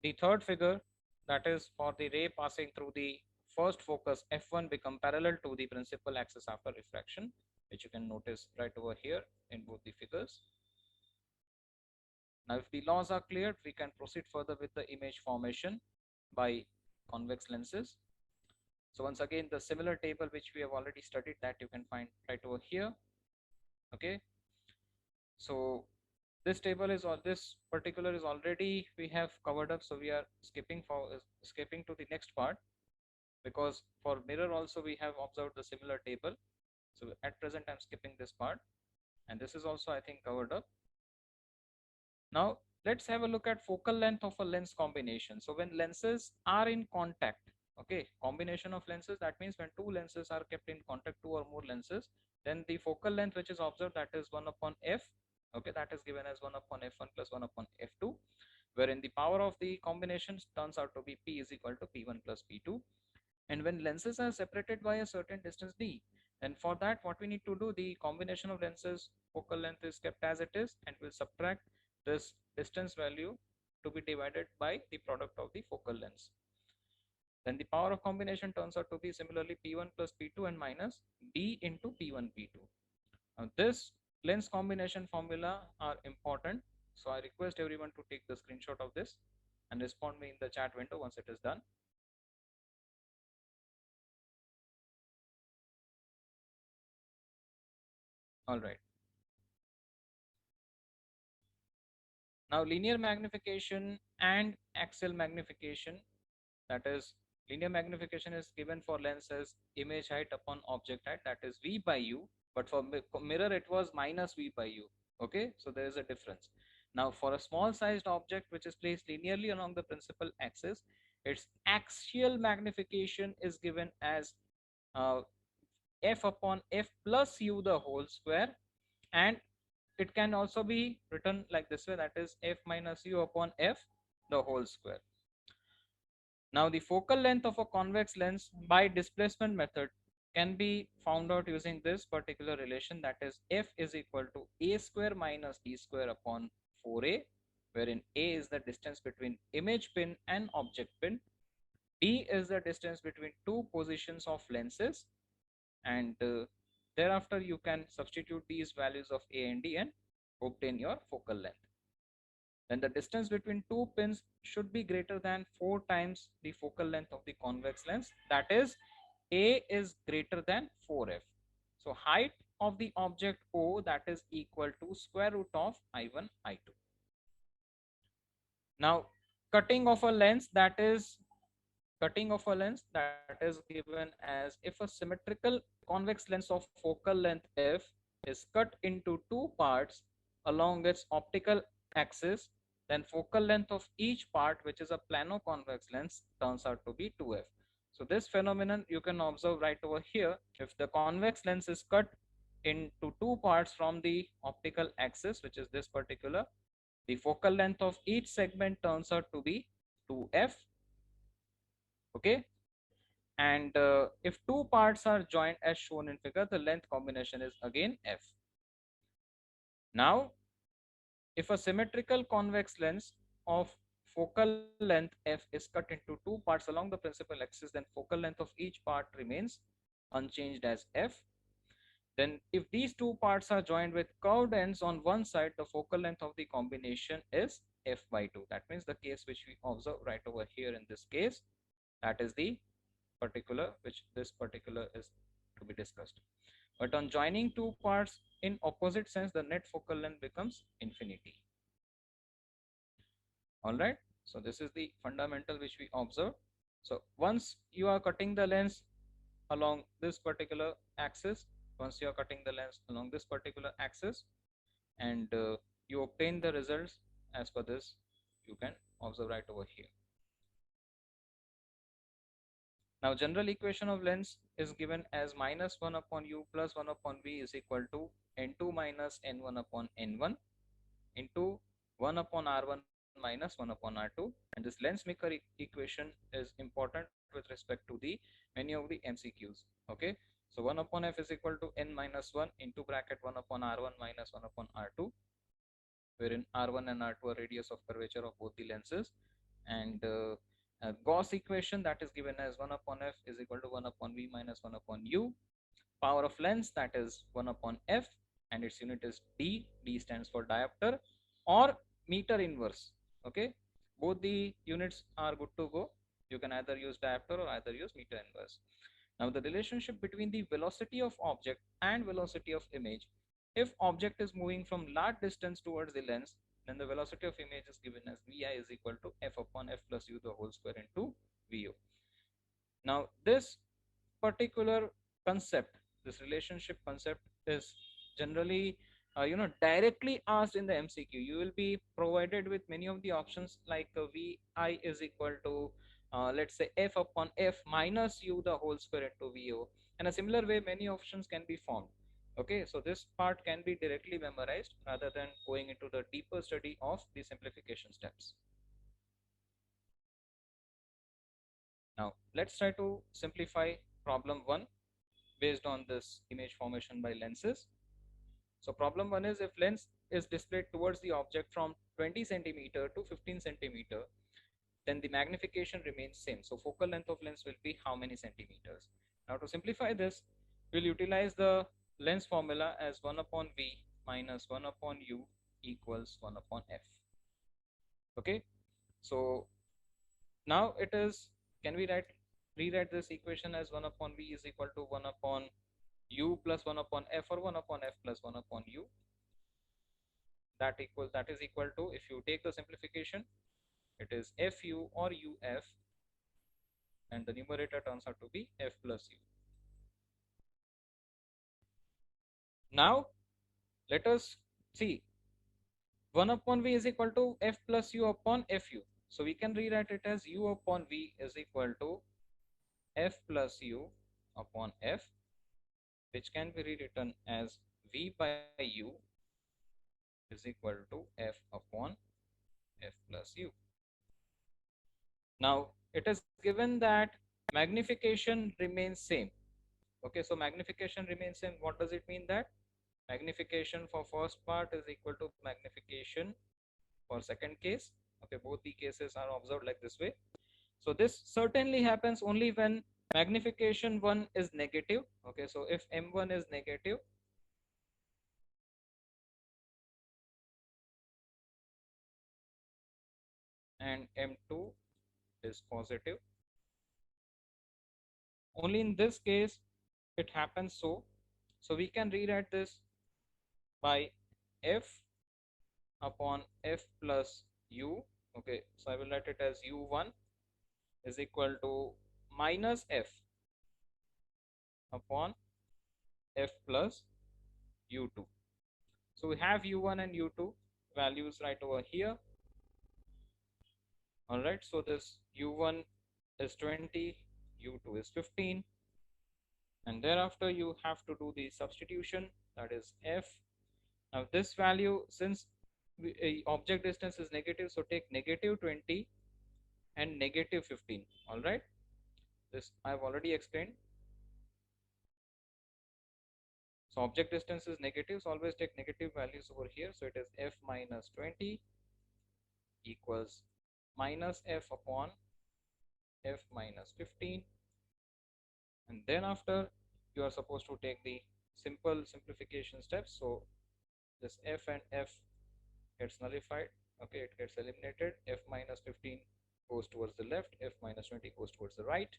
the third figure, that is for the ray passing through the first focus F1 become parallel to the principal axis after refraction, which you can notice right over here in both the figures. Now, if the laws are clear, we can proceed further with the image formation by convex lenses. So once again, the similar table which we have already studied, that you can find right over here. Okay. So this table is all, this particular is already we have covered up. So we are skipping to the next part, because for mirror also we have observed the similar table. So at present I'm skipping this part, and this is also I think covered up. Now let's have a look at focal length of a lens combination. So when lenses are in contact, okay, combination of lenses, that means when two lenses are kept in contact, two or more lenses, then the focal length which is observed, that is 1 upon f, okay, that is given as 1 upon f1 plus 1 upon f2, wherein the power of the combinations turns out to be p is equal to p1 plus p2. And when lenses are separated by a certain distance d, and for that what we need to do, the combination of lenses focal length is kept as it is, and we'll subtract this distance value to be divided by the product of the focal lengths. Then the power of combination turns out to be similarly p1 plus p2 and minus d into p1 p2. Now this lens combination formula are important, so I request everyone to take the screenshot of this and respond me in the chat window once it is done. All right. Now linear magnification and axial magnification, that is linear magnification is given for lenses image height upon object height, that is v by u, but for mirror it was minus v by u. Okay, so there is a difference. Now for a small sized object which is placed linearly along the principal axis, its axial magnification is given as uh, f upon f plus u the whole square, and it can also be written like this way, that is f minus u upon f the whole square. Now the focal length of a convex lens by displacement method can be found out using this particular relation, that is f is equal to a square minus d square upon 4a, wherein a is the distance between image pin and object pin, d is the distance between two positions of lenses, and thereafter you can substitute these values of a and d and obtain your focal length. Then the distance between two pins should be greater than 4 times the focal length of the convex lens, that is a is greater than 4f. So height of the object O, that is equal to square root of I1 I2. Now cutting of a lens, that is given as if a symmetrical convex lens of focal length f is cut into two parts along its optical axis, then focal length of each part, which is a plano-convex lens, turns out to be 2f. So this phenomenon you can observe right over here. If the convex lens is cut into two parts from the optical axis, which is this particular, the focal length of each segment turns out to be 2f. Okay, and if two parts are joined as shown in figure, the length combination is again f. Now if a symmetrical convex lens of focal length f is cut into two parts along the principal axis, then focal length of each part remains unchanged as f. Then if these two parts are joined with curved ends on one side, the focal length of the combination is f by 2. That means the case which we observe right over here in this case, that is the particular which this particular is to be discussed. But on joining two parts in opposite sense, the net focal length becomes infinity. All right, so this is the fundamental which we observe. So once you are cutting the lens along this particular axis, once you are cutting the lens along this particular axis, and you obtain the results as per this. You can observe right over here. Now general equation of lens is given as minus 1 upon u plus 1 upon v is equal to n2 minus n1 upon n1 into 1 upon r1 minus 1 upon r2. And this Lens-Meeker equation is important with respect to the many of the MCQs. Okay, so 1 upon f is equal to n minus 1 into bracket 1 upon r1 minus 1 upon r2, wherein r1 and r2 are radius of curvature of both the lenses. And Gauss equation, that is given as 1 upon f is equal to 1 upon v minus 1 upon u. Power of lens, that is 1 upon f, and its unit is d. D stands for diopter or meter inverse. Okay, both the units are good to go. You can either use diopter or either use meter inverse. Now the relationship between the velocity of object and velocity of image. If object is moving from large distance towards the lens, then the velocity of image is given as vi is equal to f upon f plus u the whole square into vu. Now this particular concept, this relationship concept, is generally directly asked in the MCQ. You will be provided with many of the options like vi is equal to let's say f upon f minus u the whole square into vo. And a similar way many options can be formed. Okay, so this part can be directly memorized rather than going into the deeper study of the simplification steps. Now let's try to simplify problem 1 based on this image formation by lenses. So problem 1 is, if lens is displayed towards the object from 20 centimeter to 15 centimeter, then the magnification remains same. So focal length of lens will be how many centimeters? Now to simplify this, we'll utilize the lens formula as 1 upon v minus 1 upon u equals 1 upon f. Okay, so now it is, can we rewrite this equation as 1 upon v is equal to 1 upon u plus 1 upon f, or 1 upon f plus 1 upon u. That is equal to, if you take the simplification, it is fu or uf, and the numerator turns out to be f plus u. Now let us see, 1 upon v is equal to f plus u upon fu. So we can rewrite it as u upon v is equal to f plus u upon f, which can be rewritten as v by u is equal to f upon f plus u. Now it is given that magnification remains same. Okay, so magnification remains same. What does it mean? That magnification for first part is equal to magnification for second case. Okay, both the cases are observed like this way. So this certainly happens only when magnification 1 is negative. Okay, so if m1 is negative, and m2 is positive, only in this case it happens. So we can rewrite this by f upon f plus u. Okay, so I will write it as u1 is equal to minus f upon f plus u2. So we have u1 and u2 values right over here. All right, so this u1 is 20, u2 is 15, and thereafter you have to do the substitution, that is f. Now this value, since object distance is negative, so take negative 20 and negative 15. All right, this I've already explained. So object distance is negative, so always take negative values over here. So it is f minus 20 equals minus f upon f minus 15, and then after you are supposed to take the simple simplification steps. So this f and f gets nullified. Okay, it gets eliminated. F minus 15 goes towards the left, f minus 20 goes towards the right,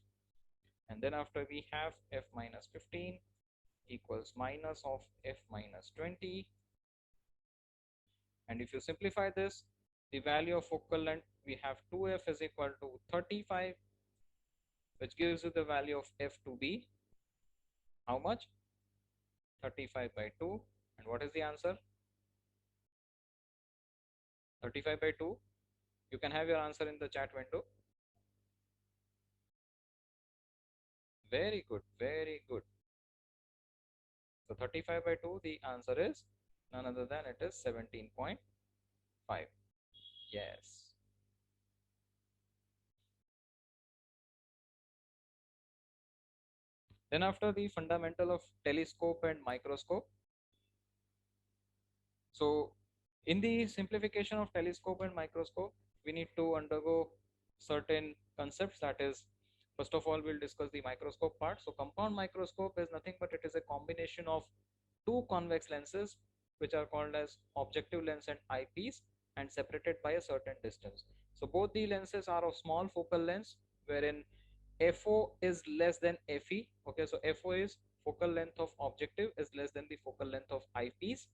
and then after we have f minus 15 equals minus of f minus 20, and if you simplify this, the value of focal length, we have 2f is equal to 35, which gives you the value of f to be how much? 35 by 2. And what is the answer? 35 by 2. You can have your answer in the chat window. Very good, very good. So 35 by 2, the answer is none other than it is 17.5. Yes. Then after the fundamental of telescope and microscope. So in the simplification of telescope and microscope, we need to undergo certain concepts. That is, first of all, we'll discuss the microscope part. So compound microscope is nothing but it is a combination of two convex lenses which are called as objective lens and eyepiece and separated by a certain distance. So both the lenses are of small focal lengths wherein FO is less than FE. Okay, so FO is focal length of objective is less than the focal length of eyepiece.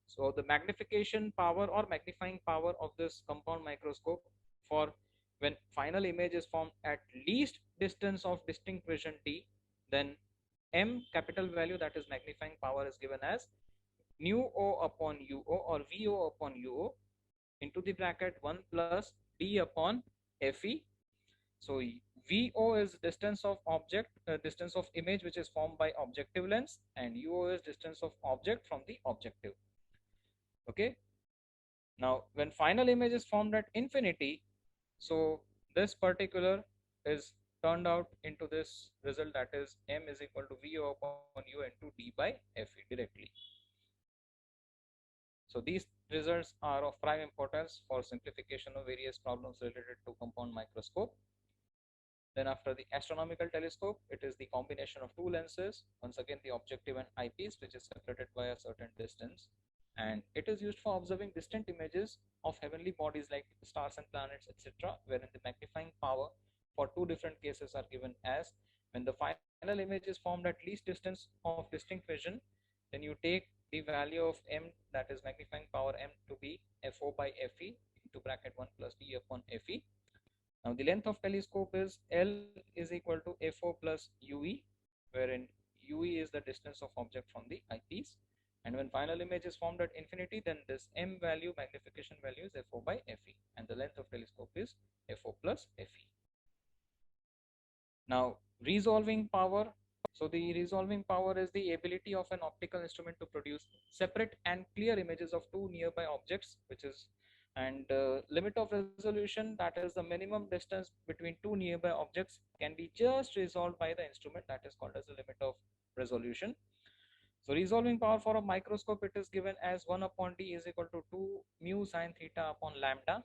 So the magnification power or magnifying power of this compound microscope for when final image is formed at least distance of distinct vision d, then m capital value, that is magnifying power, is given as nu o upon uo or vo upon uo into the bracket 1 plus d upon fe. So vo is distance of object, distance of image which is formed by objective lens, and uo is distance of object from the objective. Okay, now when final image is formed at infinity, so this particular is turned out into this result, that is m is equal to vo upon u into d by fe directly. So these results are of prime importance for simplification of various problems related to compound microscope. Then after the astronomical telescope, it is the combination of two lenses, once again the objective and eyepiece, which is separated by a certain distance, and it is used for observing distant images of heavenly bodies like stars and planets, etc., wherein the magnifying power for two different cases are given as when the final image is formed at least distance of distinct vision, then you take the value of m, that is magnifying power m, to be fo by fe into bracket 1 plus d upon fe. Now the length of telescope is L is equal to FO plus UE, wherein UE is the distance of object from the eyepiece. And when final image is formed at infinity, then this M value, magnification value, is FO by FE, and the length of telescope is FO plus FE. Now resolving power. So the resolving power is the ability of an optical instrument to produce separate and clear images of two nearby objects, which is, and limit of resolution, that is the minimum distance between two nearby objects, can be just resolved by the instrument, that is called as the limit of resolution. So resolving power for a microscope, it is given as 1 upon d is equal to 2 mu sine theta upon lambda,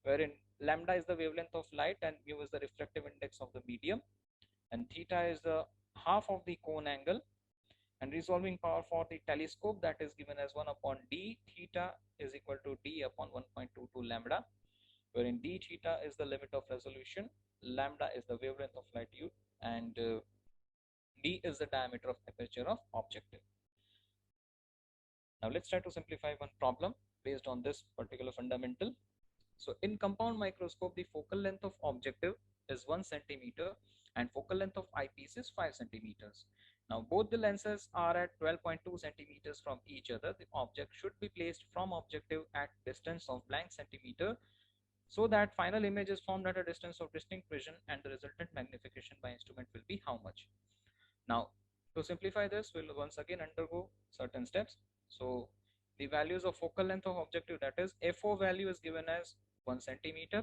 wherein lambda is the wavelength of light and mu is the refractive index of the medium, and theta is the half of the cone angle. And resolving power for the telescope, that is given as 1 upon d theta is equal to d upon 1.22 lambda, wherein d theta is the limit of resolution, lambda is the wavelength of light used, and d is the diameter of aperture of objective. Now let's try to simplify one problem based on this particular fundamental. So in compound microscope, the focal length of objective is 1 centimeter and focal length of eyepiece is 5 centimeters. Now both the lenses are at 12.2 centimeters from each other. The object should be placed from objective at distance of blank centimeter, so that final image is formed at a distance of distinct vision, and the resultant magnification by instrument will be how much. Now to simplify this, we'll once again undergo certain steps. So the values of focal length of objective, that is FO value, is given as 1 centimeter,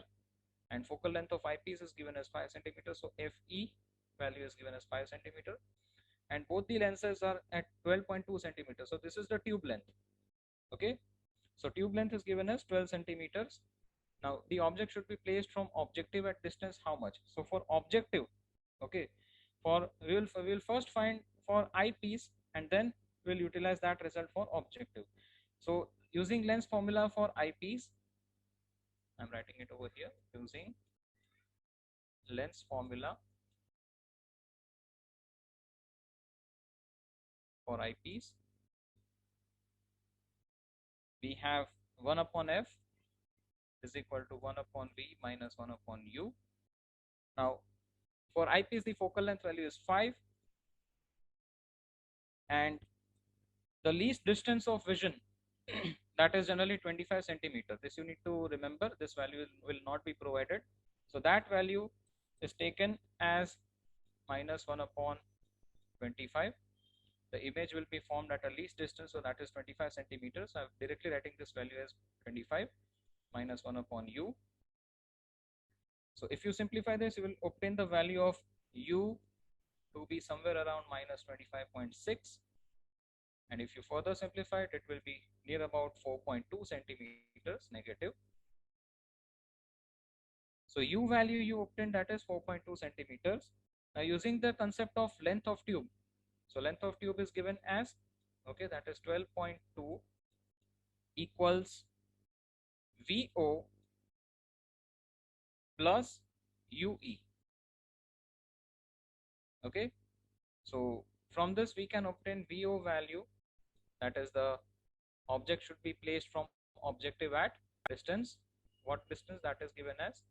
and focal length of eyepiece is given as 5 centimeters. So FE value is given as 5 centimeter, and both the lenses are at 12.2 centimeters. So this is the tube length. Okay, so tube length is given as 12 centimeters. Now the object should be placed from objective at distance how much? So for objective, okay, for we'll first find for eyepiece and then we'll utilize that result for objective. So using lens formula for eyepiece, I'm writing it over here, using lens formula for eyepiece, we have 1 upon f is equal to 1 upon v minus 1 upon u. Now for eyepiece, the focal length value is 5, and the least distance of vision that is generally 25 centimeter. This you need to remember. This value will not be provided. So that value is taken as minus 1 upon 25. The image will be formed at a least distance, so that is 25 centimeters. I'm directly writing this value as 25 minus 1 upon u. So if you simplify this, you will obtain the value of u to be somewhere around minus 25.6. And if you further simplify it, it will be near about 4.2 centimeters negative. So u value you obtain, that is 4.2 centimeters. Now using the concept of length of tube. So length of tube is given as, okay, that is 12.2 equals VO plus UE. Okay, so from this we can obtain VO value, that is the object should be placed from objective at distance. What distance? That is given as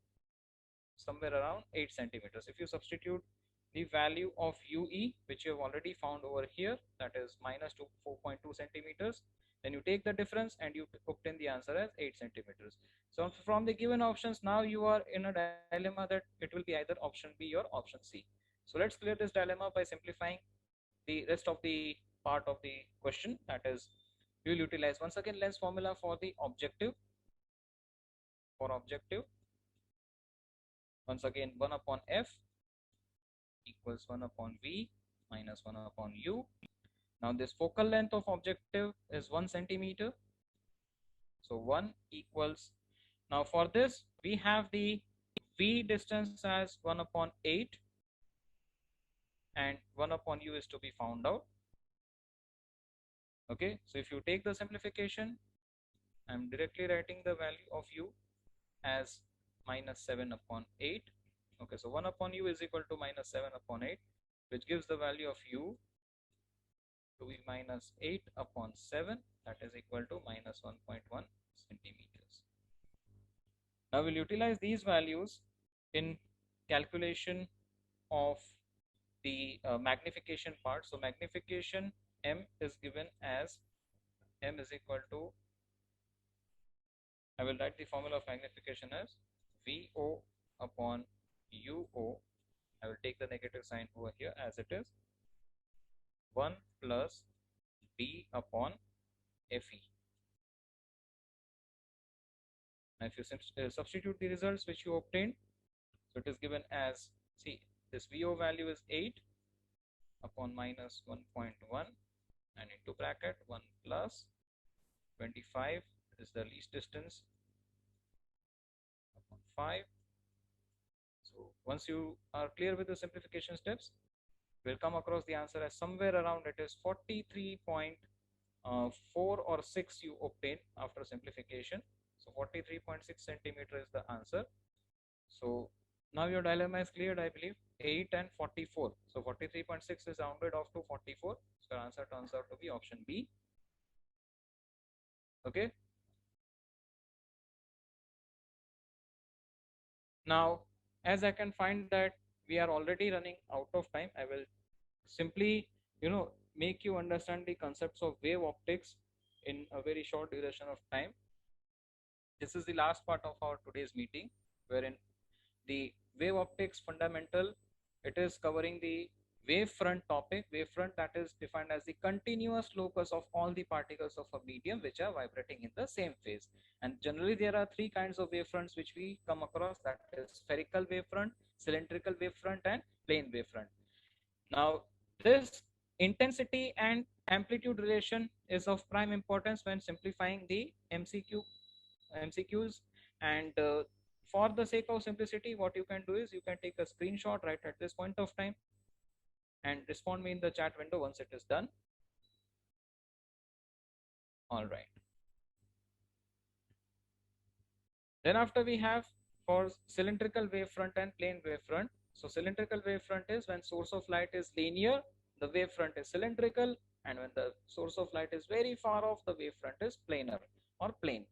somewhere around 8 centimeters. If you substitute the value of UE, which you have already found over here, that is minus 4.2 centimeters, then you take the difference and you obtain the answer as 8 centimeters. So from the given options, now you are in a dilemma that it will be either option B or option C. So let's clear this dilemma by simplifying the rest of the part of the question. That is, you will utilize once again lens formula for the objective. For objective, once again 1 upon f equals 1 upon v minus 1 upon u. Now this focal length of objective is 1 centimeter. So 1 equals, now for this we have the v distance as 1 upon 8 and 1 upon u is to be found out. Okay, so if you take the simplification, I'm directly writing the value of u as minus 7 upon 8. Okay, so 1 upon u is equal to minus 7 upon 8, which gives the value of u to be minus 8 upon 7, that is equal to minus 1.1 centimeters. Now we'll utilize these values in calculation of the magnification part. So magnification m is given as m is equal to, I will write the formula of magnification as VO upon UO. I will take the negative sign over here as it is 1 plus B upon FE. Now if you substitute the results which you obtained, so it is given as, see, this VO value is 8 upon minus 1.1 and into bracket 1 plus 25 is the least distance upon 5. So once you are clear with the simplification steps, we'll come across the answer as somewhere around it is 43.4 or 6 you obtain after simplification. So 43.6 centimeter is the answer. So now your dilemma is cleared, I believe. 8 and 44. So 43.6 is rounded off to 44. So your answer turns out to be option B. Okay. Now, as I can find that we are already running out of time, I will simply, make you understand the concepts of wave optics in a very short duration of time. This is the last part of our today's meeting, wherein the wave optics fundamental, it is covering the wavefront topic. Wavefront, that is defined as the continuous locus of all the particles of a medium which are vibrating in the same phase. And generally there are three kinds of wavefronts which we come across, that is spherical wavefront, cylindrical wavefront and plane wavefront. Now this intensity and amplitude relation is of prime importance when simplifying the MCQs. And for the sake of simplicity, what you can do is you can take a screenshot right at this point of time and respond me in the chat window once it is done. All right. Then after we have for cylindrical wavefront and plane wavefront. So cylindrical wavefront is when source of light is linear, the wavefront is cylindrical, and when the source of light is very far off, the wavefront is planar or plane.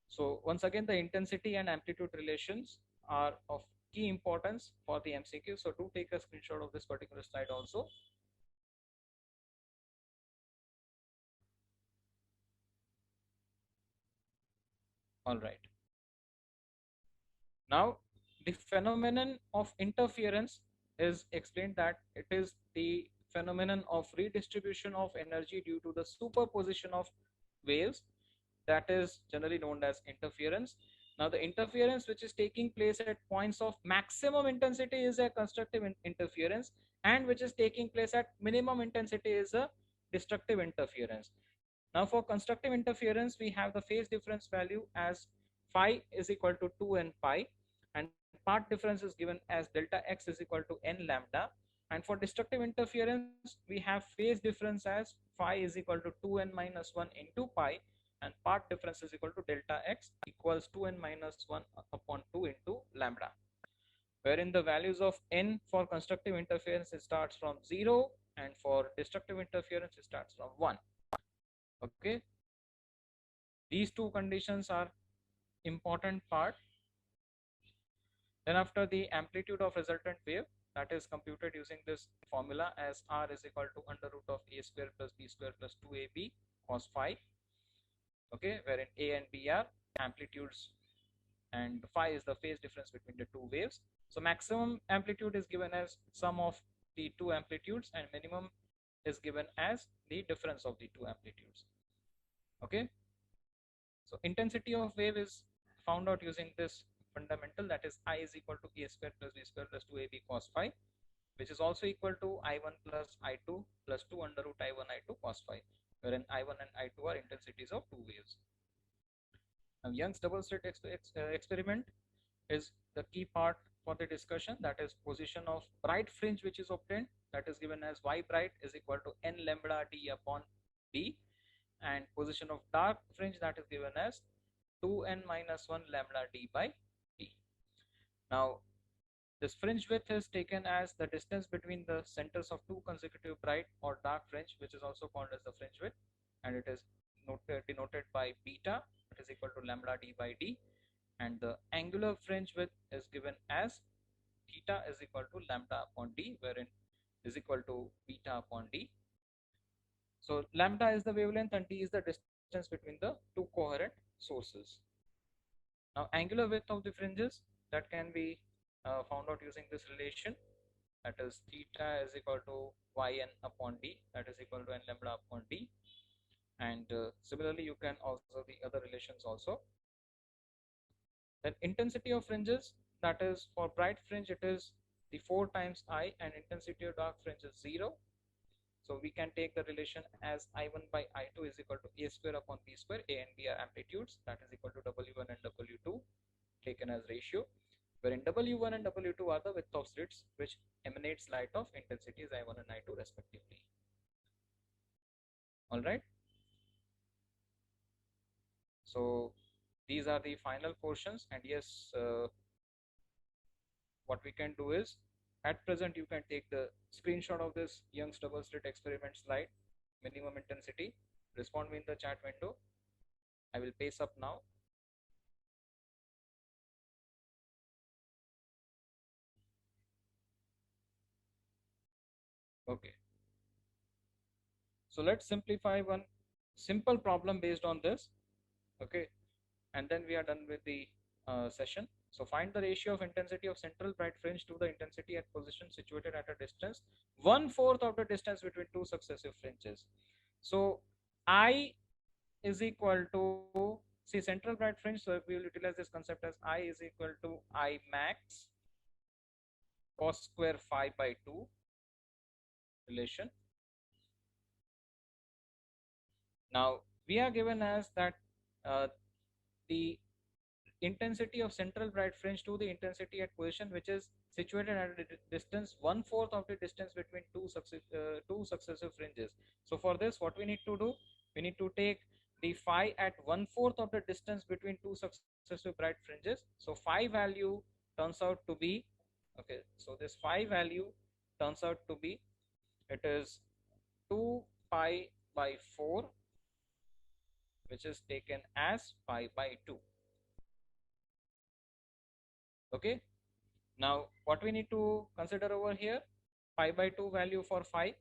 So once again, the intensity and amplitude relations are of key importance for the MCQ. So do take a screenshot of this particular slide also. All right. Now, the phenomenon of interference is explained that it is the phenomenon of redistribution of energy due to the superposition of waves, that is generally known as interference. Now, the interference which is taking place at points of maximum intensity is a constructive interference, and which is taking place at minimum intensity is a destructive interference. Now, for constructive interference, we have the phase difference value as phi is equal to 2n pi, and part difference is given as delta x is equal to n lambda. And for destructive interference, we have phase difference as phi is equal to 2n minus 1 into pi, and part difference is equal to delta x equals 2n minus 1 upon 2 into lambda, wherein the values of n for constructive interference it starts from 0, and for destructive interference it starts from 1. Okay, these two conditions are important part. Then after, the amplitude of resultant wave, that is computed using this formula as r is equal to under root of a square plus b square plus 2ab cos phi. Okay, wherein a and b are amplitudes and phi is the phase difference between the two waves. So maximum amplitude is given as sum of the two amplitudes, and minimum is given as the difference of the two amplitudes. Okay, so intensity of wave is found out using this fundamental, that is I is equal to a square plus b square plus 2ab cos phi, which is also equal to I1 plus I2 plus 2 under root I1 I2 cos phi, wherein I1 and I2 are intensities of two waves. Now, Young's double slit experiment is the key part for the discussion, that is position of bright fringe which is obtained, that is given as y bright is equal to n lambda d upon d, and position of dark fringe that is given as 2n minus 1 lambda d by d. Now, this fringe width is taken as the distance between the centers of two consecutive bright or dark fringe, which is also called as the fringe width, and it is denoted by beta, that is equal to lambda d by d, and the angular fringe width is given as theta is equal to lambda upon d, wherein is equal to beta upon d. So lambda is the wavelength and d is the distance between the two coherent sources. Now, angular width of the fringes, that can be found out using this relation, that is theta is equal to yn upon d, that is equal to n lambda upon d, and similarly you can also the other relations also. Then intensity of fringes, that is for bright fringe it is the 4 times I, and intensity of dark fringe is 0. So we can take the relation as I1 by I2 is equal to a square upon b square. A and b are amplitudes, that is equal to W1 and W2 taken as ratio, wherein W1 and W2 are the width of slits which emanates light of intensities I1 and I2 respectively. All right. So these are the final portions, and yes, what we can do is, at present you can take the screenshot of this Young's double slit experiment slide, minimum intensity, respond me in the chat window. I will pace up now. Okay, so let's simplify one simple problem based on this. Okay, and then we are done with the session. So find the ratio of intensity of central bright fringe to the intensity at position situated at a distance 1/4 of the distance between two successive fringes. So I is equal to, see, central bright fringe, so we will utilize this concept as I is equal to I max cos square phi by 2 relation. Now we are given as that the intensity of central bright fringe to the intensity at position which is situated at a distance 1/4 of the distance between two successive fringes. So for this, what we need to do, we need to take the phi at 1/4 of the distance between two successive bright fringes. So phi value turns out to be, okay, so this phi value turns out to be, it is 2 pi by 4, which is taken as pi by 2. Okay, now what we need to consider over here, pi by 2 value for phi.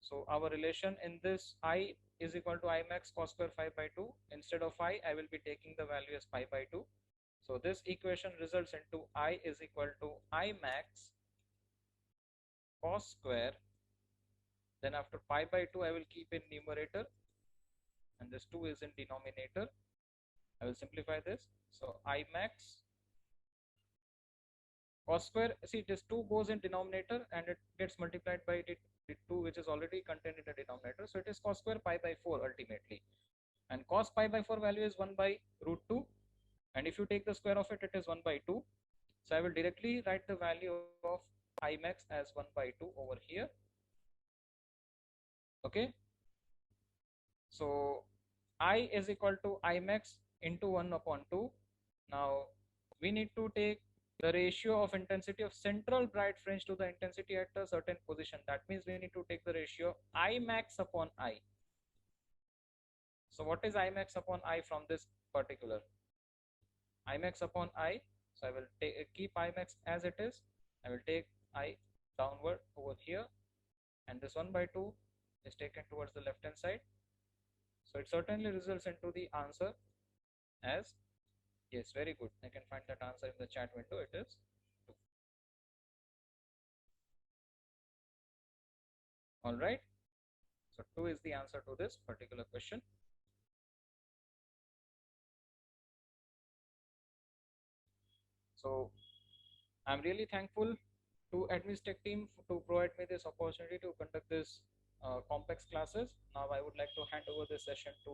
So our relation in this I is equal to I max cos square 5 by 2. Instead of I will be taking the value as pi by 2. So this equation results into I is equal to I max cos square. Then after pi by 2, I will keep in numerator and this 2 is in denominator. I will simplify this. So I max cos square, see this 2 goes in denominator and it gets multiplied by the 2 which is already contained in the denominator. So it is cos square pi by 4 ultimately. And cos pi by 4 value is 1 by root 2. And if you take the square of it, it is 1 by 2. So I will directly write the value of I max as 1 by 2 over here. Okay. So I is equal to I max into 1 upon 2. Now we need to take the ratio of intensity of central bright fringe to the intensity at a certain position. That means we need to take the ratio I max upon I. So what is I max upon I from this particular? I max upon I. So I will keep I max as it is. I will take I downward over here and this 1 by 2 is taken towards the left hand side. So it certainly results into the answer as, yes, very good. I can find that answer in the chat window. It is 2. All right. So 2 is the answer to this particular question. So I'm really thankful to AdmisTech team to provide me this opportunity to conduct this complex classes. Now I would like to hand over this session to